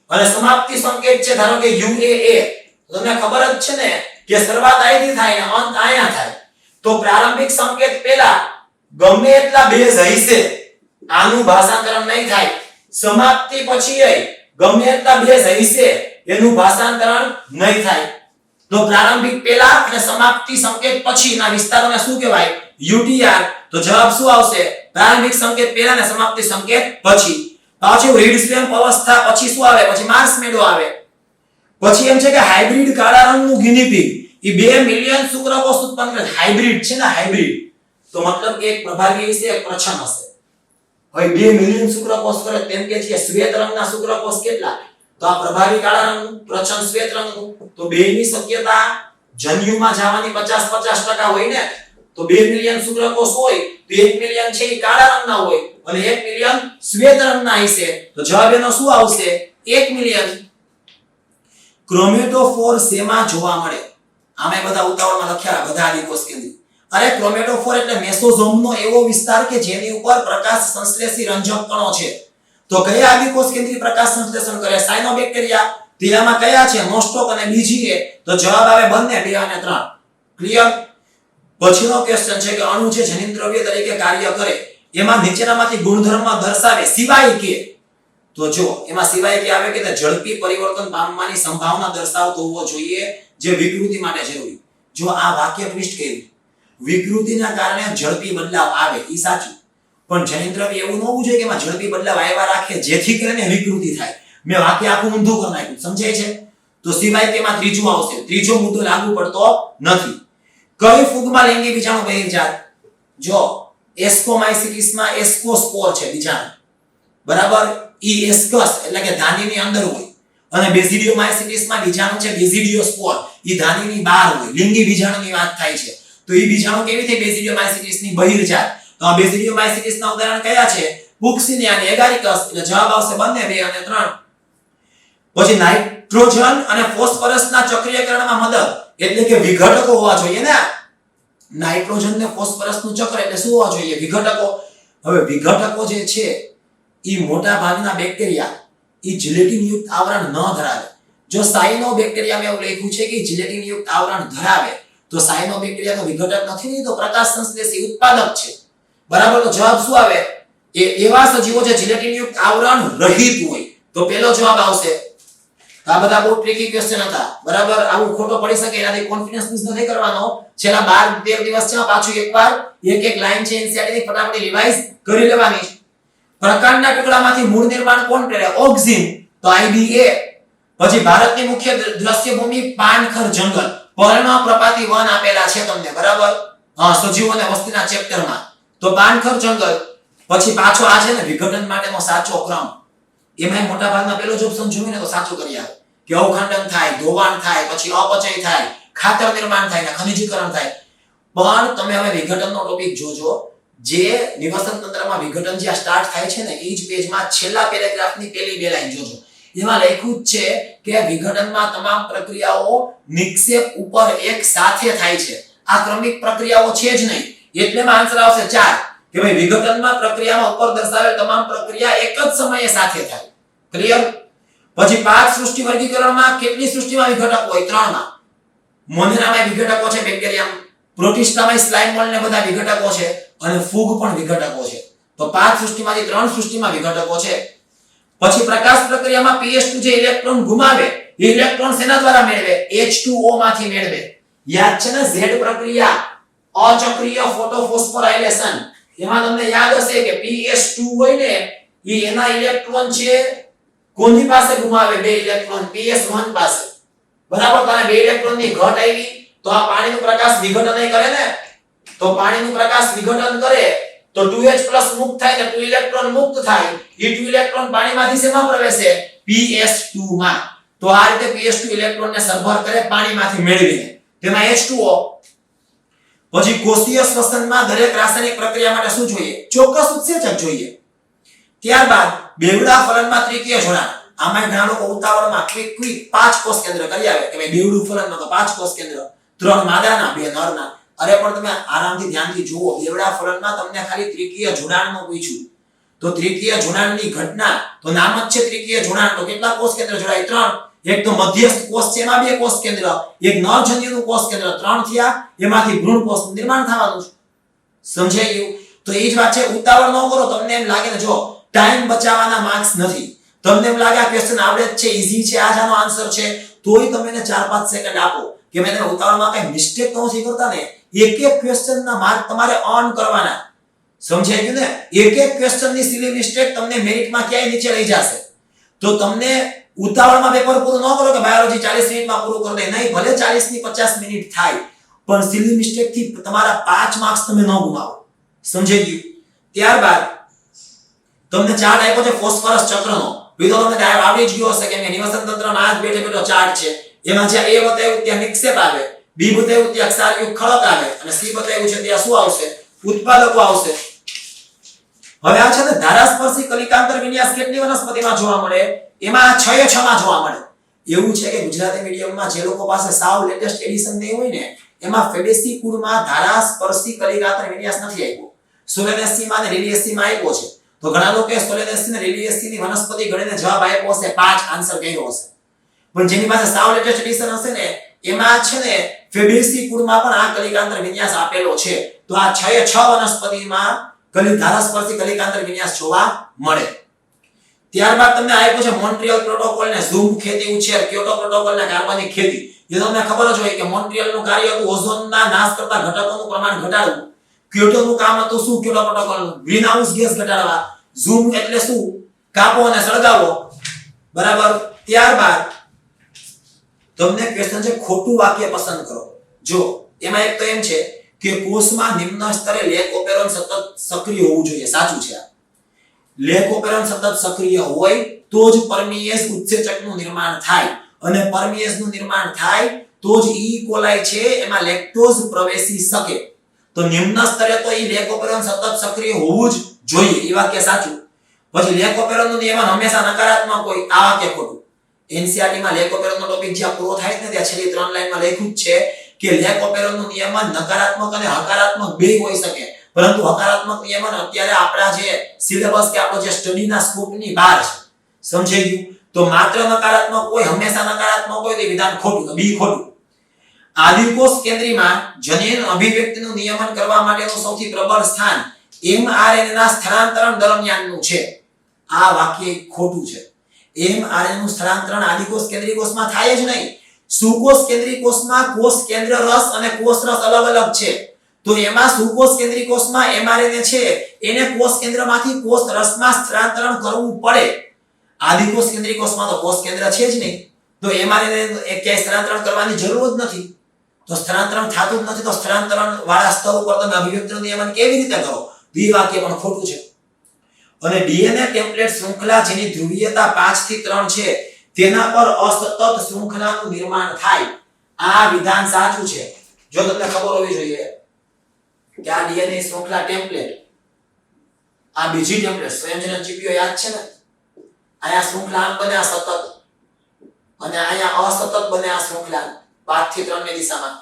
S1: અને સમાપ્તિ સંકેત છે ધારો કે UAA. તો તમને ખબર જ છે ને કે શરૂઆત અહીંથી થાય ને અંત અહીંયા થાય. તો પ્રારંભિક સંકેત પહેલા ગમે એટલા બેઝ હશે, આનું ભાષાંતરણ નહીં થાય. સમાપ્તિ પછી ગમે એટલા બેઝ હશે, એનું ભાષાંતરણ નહીં થાય. તો પ્રારંભિક પહેલા અને સમાપ્તિ સંકેત પછીના વિસ્તારોને શું કહેવાય? UTR. તો જવાબ શું આવશે? પ્રારંભિક સંકેત પહેલા અને સમાપ્તિ સંકેત પછી. પાછું રીડ સ્વેમ્પ અવસ્થા પછી શું આવે? પછી માર્સ મેડો આવે. પછી એમ છે કે હાઇબ્રિડ કાળા રંગનું ગિની પિગ એ 2 મિલિયન શુક્રકોષ ઉત્પન્ન કરે. હાઇબ્રિડ છે ને, હાઇબ્રિડ. તો મતલબ કે એક પ્રભાવી હશે, એક પ્રચ્છન્ન હશે. હવે 2 મિલિયન શુક્રકોષ કરે તેમ કે છે શ્વેત રંગના શુક્રકોષ કેટલા? તો આ પ્રભાવી કાળા રંગનું, પ્રચ્છન્ન શ્વેત રંગનું. તો બેની શક્યતા જન્યુમાં જવાની 50-50% હોય ને. તો 2 મિલિયન શુક્રકોષ હોય તો 1 મિલિયન છે એ કાળા રંગના હોય અને 1 મિલિયન શ્વેત રંગના હશે. તો જવાબ એનો શું આવશે? 1 મિલિયન. ક્રોમેટોફોર શેમાં જોવા મળે? આમે બધા ઉતાવળમાં લખ્યા બધા આદિકોષ કેન્દ્રી. અરે ક્રોમેટોફોર એટલે મેસોઝોમનો એવો વિસ્તાર કે જેની ઉપર પ્રકાશ સંશ્લેષી રંજક કણો છે. તો કયા આદિકોષ કેન્દ્રી પ્રકાશ સંશ્લેષણ કરે? સાયનોબેક્ટેરિયા. તેમાં કયા છે? નોસ્ટોક અને બીજી એ. તો જવાબ આવે બંને, 2 અને 3. ક્લિયર? પછીનો ક્વેશ્ચન છે કે અણુ જે જનીનદ્રવ્ય તરીકે કાર્ય કરે એમાં નીચેનામાંથી ગુણધર્મ દર્શાવે સિવાય કે. તો જો એમાં સિવાય કે આવે કે તે ઝડપી પરિવર્તન પામવાની સંભાવના દર્શાવતો હોવો જોઈએ, જે વિકૃતિ માટે જરૂરી. જો આ વાક્ય ટ્વિસ્ટ કર્યું, વિકૃતિના કારણે ઝડપી બદલાવ આવે, ઈ સાચું. પણ જનીનદ્રવ્ય એવું ન હોવું જોઈએ કે એમાં ઝડપી બદલાવ આવ્યા રાખે જેથી કરીને વિકૃતિ થાય. મેં વાક્ય આખું ઊંધું કરી નાખ્યું. સમજાય છે? તો સિવાય તેમાં ત્રીજું આવશે. ત્રીજો મુદ્દો લાગુ પડતો નથી. કઈ ફૂગમાં લૈંગિક બીજાણુ બહિર્જાત? જો એસ્કોમાઇસિટિસ માં એસ્કોસ્પોર છે બીજાણુ. બરાબર? ઈ એસ્કસ એટલે કે ધાનીની અંદર હોય. અને બેઝિડિયોમાઇસિટિસ માં બીજાણુ છે બેઝિડિયોસ્પોર. ઈ ધાનીની બહાર હોય. લિંગી બીજાણુની વાત થાય છે. તો ઈ બીજાણુ કેવી થઈ? બેઝિડિયોમાઇસિટિસ ની બહિર્જાત. તો આ બેઝિડિયોમાઇસિટિસ ના ઉદાહરણ કયા છે? પુક્સિનિયા અને એગારિકસ. એટલે જવાબ આવશે બંને, 2 અને 3. પછી નાઇટ્રોજન અને ફોસ્ફરસના ચક્રીયકરણમાં મદદ એટલે કે વિઘટકો હોવા જોઈએ ને. નાઇટ્રોજન ને ફોસ્ફરસનું ચક્ર એટલે શું હોવા જોઈએ? વિઘટકો. હવે વિઘટકો જે છે ઈ મોટા ભાગના બેક્ટેરિયા ઈ જિલેટિન યુક્ત આવરણ ન ધરાવે. જો સાયનોબેક્ટેરિયામાં એવું લખ્યું છે કે જિલેટિન યુક્ત આવરણ ધરાવે, તો સાયનોબેક્ટેરિયા તો વિઘટક નથી ને, તો પ્રકાશ સંશ્લેષી ઉત્પાદક છે. બરાબર? તો જવાબ શું આવે? એવા સજીવો જે જિલેટિન યુક્ત આવરણ રહિત હોય. તો પહેલો જવાબ આવશે. આ બધા બહુ ટ્રિકી ક્વેશ્ચન હતા. બરાબર? આવું ખોટો પડી શકે એનાથી કોન્ફિડન્સ મિસ નથી કરવાનો. છેલ્લા 12-13 દિવસ છે, પાછું એકવાર એક લાઈન છે એનસીઆરટી ની ફટાફટ રિવાઇઝ કરી લેવાની. પ્રકાંડના ટુકડામાંથી મૂળ નિર્માણ કોણ કરે? ઓક્સિન. તો IBA. પછી ભારતની મુખ્ય દ્રશ્યભૂમિ પાનખર જંગલ. પર્ણપ્રપાતી વન આપેલા છે તમને. બરાબર? હા, સજીવો અને વસ્તીના ચેપ્ટરમાં. તો પાનખર જંગલ. પછી પાછો આ છે ને વિઘટન માટેનો સાચો ક્રમ. એમાં મોટા ભાગના પેલો જ ઓપ્શન જોઈને તો સાચું કરી આવે કે અવખંડન થાય, ધોવાણ થાય, પછી અપચય થાય, ખાતર નિર્માણ થાય ને ખનિજીકરણ થાય. પણ તમે હવે વિઘટનનો ટોપિક જોજો. જે નિવસન તંત્રમાં વિઘટન જે સ્ટાર્ટ થાય છે ને, એ જ પેજમાં છેલ્લા પેરેગ્રાફની પહેલી 2 લાઈન જોજો. એમાં લખ્યું જ છે કે વિઘટનમાં તમામ પ્રક્રિયાઓ નિક્ષેપ ઉપર એક સાથે થાય છે. આ ક્રમિક પ્રક્રિયાઓ છે જ નહીં. એટલેમાં આન્સર આવશે 4 કે ભાઈ વિઘટનમાં પ્રક્રિયામાં ઉપર દર્શાવેલ તમામ પ્રક્રિયા એક જ સમયે સાથે થાય. ક્લિયર? પછી 5 સૃષ્ટિ વર્ગીકરણમાં કેટલી સૃષ્ટિમાં વિઘટકો હોય? 3 માં. મોનેરામાં વિઘટકો છે, બેક્ટેરિયામાં, પ્રોટિસ્ટામાં સ્લાઇમ મોલ્ડ ને બધા વિઘટકો છે, અને ફૂગ પણ વિઘટકો છે. તો 5 સૃષ્ટિમાંથી 3 સૃષ્ટિમાં વિઘટકો છે. પછી પ્રકાશ પ્રક્રિયામાં PS2 જે ઇલેક્ટ્રોન ગુમાવે એ ઇલેક્ટ્રોન શેના દ્વારા મેળવે? H2O માંથી મેળવે. યાદ છે ને Z પ્રક્રિયા, અચક્રીય ફોટોફોસ્ફોરાઇલેશન. એમાં તમને યાદ હશે કે PS2 હોય ને એ એના ઇલેક્ટ્રોન છે કોની પાસે ગુમાવે? બે ઇલેક્ટ્રોન PS1 પાસે. બરાબર, તને બે ઇલેક્ટ્રોન ની ઘટ આવી તો આ પાણીનું પ્રકાશ વિઘટન નહીં કરે ને, તો પાણીનું પ્રકાશ વિઘટન કરે તો 2H+ મુક્ત થાય ને 2 ઇલેક્ટ્રોન મુક્ત થાય. એ 2 ઇલેક્ટ્રોન પાણીમાંથી શેમાં પ્રવેશે? PS2 માં. તો આ રીતે PS2 ઇલેક્ટ્રોન ને સરભર કરે પાણીમાંથી મેળવીને, તેમાં H2O. પછી કોષીય શ્વસનમાં દરેક રાસાયણિક પ્રક્રિયા માટે શું જોઈએ? ચોક્કસ ઉત્સેચક જોઈએ. ત્યારબાદ બેવડા ફલનમાં ત્રિકીય જોડાણ. આમાં ઘણા લોકો ઉતાવળમાં ક્વિક 5 કોષ કેન્દ્ર કરી આવે કે ભાઈ બેવડું ફલનમાં તો 5 કોષ કેન્દ્ર, 3 માદાના 2 નરના. અરે પણ તમે આરામથી ધ્યાનથી જુઓ, બેવડા ફલનમાં તમને ખાલી ત્રિકીય જોડાણનું પૂછ્યું. તો ત્રિકીય જોડાણની ઘટના તો નામ જ છે ત્રિકીય જોડાણ. તો કેટલા કોષ કેન્દ્ર જોડાય? 3. એક તો મધ્યસ્થ કોષ છે એમાં 2 કોષ કેન્દ્ર, એક નરજન્યુનું કોષ કેન્દ્ર 3 થયા, એમાંથી ભ્રૂણ કોષનું નિર્માણ થવાનું છે. સમજાઈ ગયું? તો એ જ વાત છે, ઉતાવળ ન કરો. તમને એમ લાગે ને જો ટાઈમ બચાવવાના માર્ક્સ નથી, તમને એમ લાગે આ ક્વેશ્ચન આવડે જ છે, ઈઝી છે, આ જાનો આન્સર છે, તોય તમે એને 4-5 સેકન્ડ આપો કે મેં તમે ઉતાવળમાં કઈ મિસ્ટેક તો નથી કરતા ને. એક એક ક્વેશ્ચનના માર્ક તમારે ઓન કરવાના. સમજાઈ ગયું ને? એક એક ક્વેશ્ચનની સિલી મિસ્ટેક તમને મેરિટમાં ક્યાંય નીચે લઈ જશે. તો તમને ઉતાવળમાં પેપર પૂરું ન કરો કે બાયોલોજી 40 મિનિટમાં પૂરું કરી દે. નહીં, ભલે 40 ની 50 મિનિટ થાય, પણ સિલી મિસ્ટેક થી તમારા 5 માર્ક્સ તમે ન ગુમાવો. સમજાઈ ગયું? ત્યારબાદ તમને ચાર્ટ આપ્યો છે ફોસ્ફરસ ચક્રનો. વિધો તમને આવડી જ ગયો હશે કે નિવસન તંત્રનો આ જ બેઠો ચાર્ટ છે. એમાં જ્યાં A બતાવ્યું ત્યાં નિક્ષેપ આવે, B બતાવ્યું ત્યાં ક્ષારયુક્ત ખડક આવે, અને C બતાવ્યું છે ત્યાં શું આવશે? ઉત્પાદકો આવશે. હવે આ છે ને ધારાસ્પર્શી કલિકાંતર વિન્યાસ કેટલી વનસ્પતિમાં જોવા મળે? એમાં 6 માં જોવા મળે. એવું છે કે ગુજરાતી મીડિયમમાં જે લોકો પાસે સાવ લેટેસ્ટ એડિશન નહીં હોય ને, એમાં ફેબેસી કુળમાં ધારાસ્પર્શી કલિકાંતર વિન્યાસ નથી આવ્યો. સોલેનેસી માં અને લિલિએસી માં આવ્યો છે. તો ઘણા લોકોએ સોલેનેસી અને લિલિએસી ની વનસ્પતિ ગણીને જવાબ આપ્યો હશે, 5 આન્સર કર્યો હશે. પણ જેની પાસે સાવ લેટેસ્ટ એડિશન હશે ને, એમાં છે ને ફેબેસી કુળમાં પણ આ કલિકાંતર વિન્યાસ આપેલો છે. તો આ 6 વનસ્પતિમાં ધારાસ્પર્શી કલિકાંતર વિન્યાસ જોવા મળે. ત્યારબાદ તમને આપ્યું છે મોન્ટ્રીયલ પ્રોટોકોલ ને ઝૂમ ખેતી ઉછેર, ક્યોટો પ્રોટોકોલ ને કાર્બનિક ખેતી. એ તમને ખબર જ હોય કે મોન્ટ્રીયલનું કાર્ય હતું ઓઝોનના નાશ કરતા ઘટકોનું પ્રમાણ ઘટાડવું. ક્યોટોનું કામ હતું શું? ક્યોટો પ્રોટોકોલનું ગ્રીનહાઉસ ગેસ ઘટાડવા. ઝૂમ એટલે શું? કાપો અને સળગાવો. બરાબર. ત્યારબાદ તમને ક્વેશ્ચન છે ખોટું વાક્ય પસંદ કરો. જો એમાં એક તો એમ છે કે કોષમાં નિમ્ન સ્તરે લેક ઓપેરોન સતત સક્રિય હોવું જોઈએ. સાચું છે. લેક ઓપેરોન સતત સક્રિય હોય તો જ પરમિયેઝ ઉત્સેચકનું નિર્માણ થાય, અને પરમિયેઝનું નિર્માણ થાય તો જ ઈ કોલાઈ છે એમાં લેક્ટોઝ પ્રવેશી શકે. તો નિમ્ન સ્તરે તો ઈ લેક ઓપેરોન સતત સક્રિય હોવું જ જોઈએ. એ વાક્ય સાચું. પછી લેક ઓપેરોનનું નિયમન હંમેશા નકારાત્મક હોય. આ વાક્ય ખોટું. NCERT માં લેક ઓપેરોનનો ટોપિક જ્યાં પૂરો થાય છે ને ત્યાં છેલ્લી 3 લાઈનમાં લખ્યું જ છે કે લેક ઓપેરોનનું નિયમન નકારાત્મક અને હકારાત્મક બેય હોઈ શકે, પરંતુ હકારાત્મક નિયમન અત્યારે આપણા જે સિલેબસ કે આપણો જે સ્ટડીના સ્કોપની બહાર છે. સમજાઈ ગયું? તો માત્ર નકારાત્મક હોય, હંમેશા નકારાત્મક હોય તો વિધાન ખોટું, તો બી ખોટું. આદિકોષ કેન્દ્રીમાં જનીન અભિવ્યક્તિનું નિયમન કરવા માટેનું સૌથી પ્રબળ સ્થાન mRNA ના સ્થળાંતરણ દરમિયાનનું છે. આ વાક્ય ખોટું છે. mRNA નું સ્થળાંતરણ આદિકોષ કેન્દ્રીય કોષમાં થાય જ નહીં. સુકોષ કેન્દ્રીય કોષમાં કોષ કેન્દ્ર રસ અને કોષ રસ અલગ અલગ છે. તો એમાં સુકોષ કેન્દ્રીય કોષમાં mRNA છે એને કોષ કેન્દ્રમાંથી કોષ રસમાં સ્થળાંતરણ કરવું પડે. આદિકોષ કેન્દ્રીય કોષમાં તો કોષ કેન્દ્ર છે જ નહીં, તો mRNA એક ક્યાંય સ્થળાંતરણ કરવાની જરૂર જ નથી. તો સ્થળાંતરણ થતું જ નથી, તો સ્થળાંતરણ વાળા સ્તર ઉપર તમે અભિવ્યક્તિનું નિયમન કેવી રીતે કરો? એ વાક્ય પણ ખોટું છે. અને DNA ટેમ્પલેટ શૃંખલા જેની ધ્રુવીયતા 5 થી 3 છે તેના પર અસતત શૃંખલાનું નિર્માણ થાય. આ વિધાન સાચું છે. જો તમને ખબર હોવી જોઈએ કે આ DNA શૃંખલા ટેમ્પલેટ, આ બીજી ટેમ્પલેટ સંયોજન ચીપીઓ યાદ છે ને, આયા શૃંખલા આમ બને આ સતત, અને આયા અસતત બને આ શૃંખલા 5 થી 3 ની દિશામાં.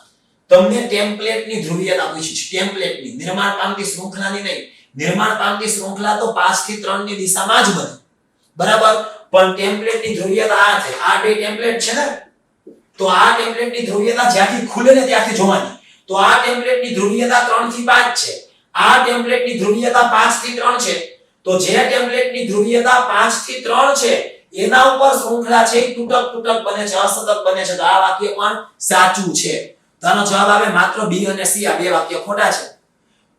S1: તમને ટેમ્પલેટની ધ્રુવીયતા પૂછી છે, ટેમ્પલેટની, નિર્માણ પામતી શૃંખલાની નહીં. નિર્માણ પામતી શૃંખલા તો 5 થી 3 ની દિશામાં જ બને. બરાબર. પણ ટેમ્પલેટની ધ્રુવીયતા આ છે. આ બે ટેમ્પલેટ છે ને, તો આ ટેમ્પલેટની ધ્રુવીયતા જ્યાંથી ખુલે ને ત્યાંથી જોવાની. તો આ ટેમ્પલેટની ધ્રુવીયતા 3 થી 5 છે. આ ટેમ્પલેટની ધ્રુવીયતા 5 થી 3 છે તો જે ટેમ્પલેટની ધ્રુવીયતા 5 થી 3 છે એના ઉપર શૃંખલા છે એ તૂટક તૂટક બને છે, અસતત બને છે. તો આ વાક્ય પણ સાચું છે. તો આનો જવાબ આવે માત્ર B અને C. આ બે વાક્ય ખોટા છે.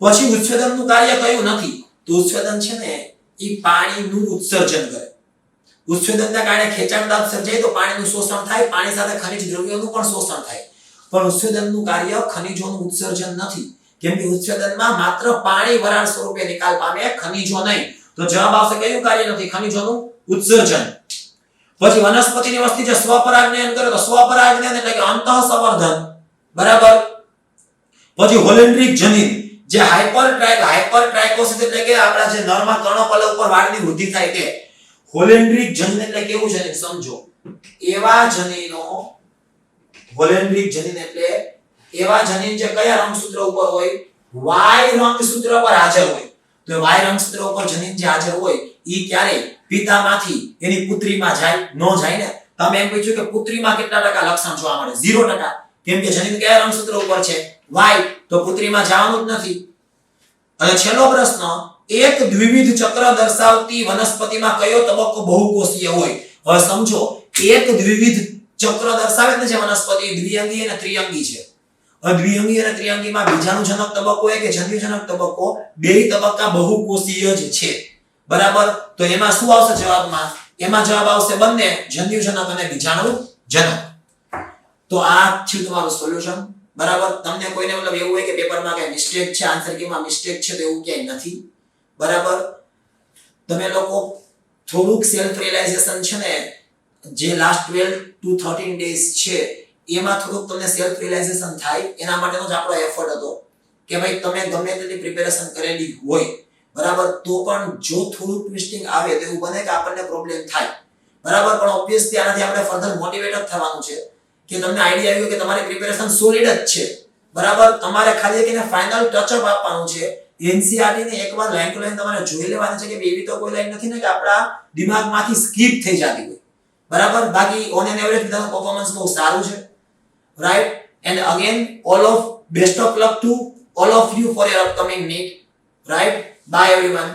S1: પછી ઉત્સેદનનું કાર્ય કયું નથી? તો ઉત્સેદન છે ને એ પાણીનું ઉત્સર્જન કરે. ઉત્સેદનના કારણે ખેંચાણ દાબ સર્જાય તો પાણીનું શોષણ થાય, પાણી સાથે ખનિજ દ્રવ્યોનું પણ શોષણ થાય. પણ ઉત્સેદનનું કાર્ય ખનિજોનું ઉત્સર્જન નથી, કેમ કે ઉત્સેદનમાં માત્ર પાણી વરાળ સ્વરૂપે નિકાલ પામે, ખનિજો નહીં. તો જવાબ આવશે કયું કાર્ય નથી? ખનિજોનું ઉત્સર્જન. પછી વનસ્પતિની વસ્તી જે સ્વપરાગનયન કરે તો સ્વપરાગનયન એટલે કે અંતઃસંવર્ધન, બરાબર. પછી હોલેન્ડ્રિક જનીન જે હાઇપરટ્રાઇકોસિસ એટલે કે આપણા જે નરમાં કર્ણપલક ઉપર વાળની વૃદ્ધિ થાય તે. હોલેન્ડ્રિક જનીન એટલે કેવું જનીન સમજો. એવા જનીનો, હોલેન્ડ્રિક જનીન એટલે એવા જનીન જે કયા રંગસૂત્ર ઉપર હોય? Y રંગસૂત્ર પર હાજર હોય. તો Y રંગસૂત્ર ઉપર જનીન જે હાજર હોય ઈ ક્યારે પિતામાંથી એની પુત્રીમાં જાય? નો જાય ને. તમે એમ પૂછ્યું કે પુત્રીમાં કેટલા ટકા લક્ષણ જોવા મળે? 0%. કેમ કે જનીન કયા રંગસૂત્ર ઉપર છે? Y. તો પુત્રીમાં જવાનું જ નથી. અને છેલ્લો પ્રશ્ન, એક દ્વિવિધ ચક્ર દર્શાવતી વનસ્પતિમાં કયો તબક્કો બહુકોષીય હોય? હવે સમજો, એક દ્વિવિધ ચક્ર દર્શાવે છે જે વનસ્પતિ દ્વિઅંગી અને ત્રિઅંગી છે. હવે દ્વિઅંગી અને ત્રિઅંગીમાં બીજાણુજનક તબક્કો હોય કે જન્યુજનક તબક્કો, બેય તબક્કા બહુકોષીય જ છે, બરાબર. તો એમાં શું આવશે જવાબમાં? એમાં જવાબ આવશે બંને, જન્યુજનક અને બીજાણુજનક. તો આ છે તમારું સોલ્યુશન, બરાબર. તમને કોઈને મતલબ એવું હોય કે પેપરમાં કઈ મિસ્ટેક છે, આન્સર કીમાં મિસ્ટેક છે, તો એવું ક્યાંય નથી, બરાબર. તમે લોકો થોડુંક સેલ્ફ રિયલાઇઝેશન છે ને જે લાસ્ટ 12 to 13 ડેઝ છે એમાં થોડુંક તમને સેલ્ફ રિયલાઇઝેશન થાય, એના માટેનો જ આપણો એફર્ટ હતો કે ભાઈ તમે ગમે તેટલી પ્રિપેરેશન કરેલી હોય, બરાબર, તો પણ જો થોડુંક ટ્વિસ્ટિંગ આવે તો એવું બને કે આપણને પ્રોબ્લેમ થાય, બરાબર. પણ ઓબ્વિયસલી આનાથી આપણે ફર્ધર મોટિવેટ જ થવાનું છે કે તમને આઈડિયા આવ્યો કે તમારી પ્રિપેરેશન સોલિડ જ છે, બરાબર. તમારે ખાલી એકને ફાઇનલ ટચઅપ આપવાનું છે. NCERT ને એકવાર લાઈન ટુ લાઈન તમારે જોઈ લેવાની છે કે એવી તો કોઈ લાઈન નથી ને કે આપણા દિમાગમાંથી સ્કીપ થઈ જતી હોય, બરાબર. બાકી ઓન એન એવરેજ તમારું પરફોર્મન્સ બહુ સારું છે, right. And again best of luck to all of you for your upcoming NEET, right? Bye everyone.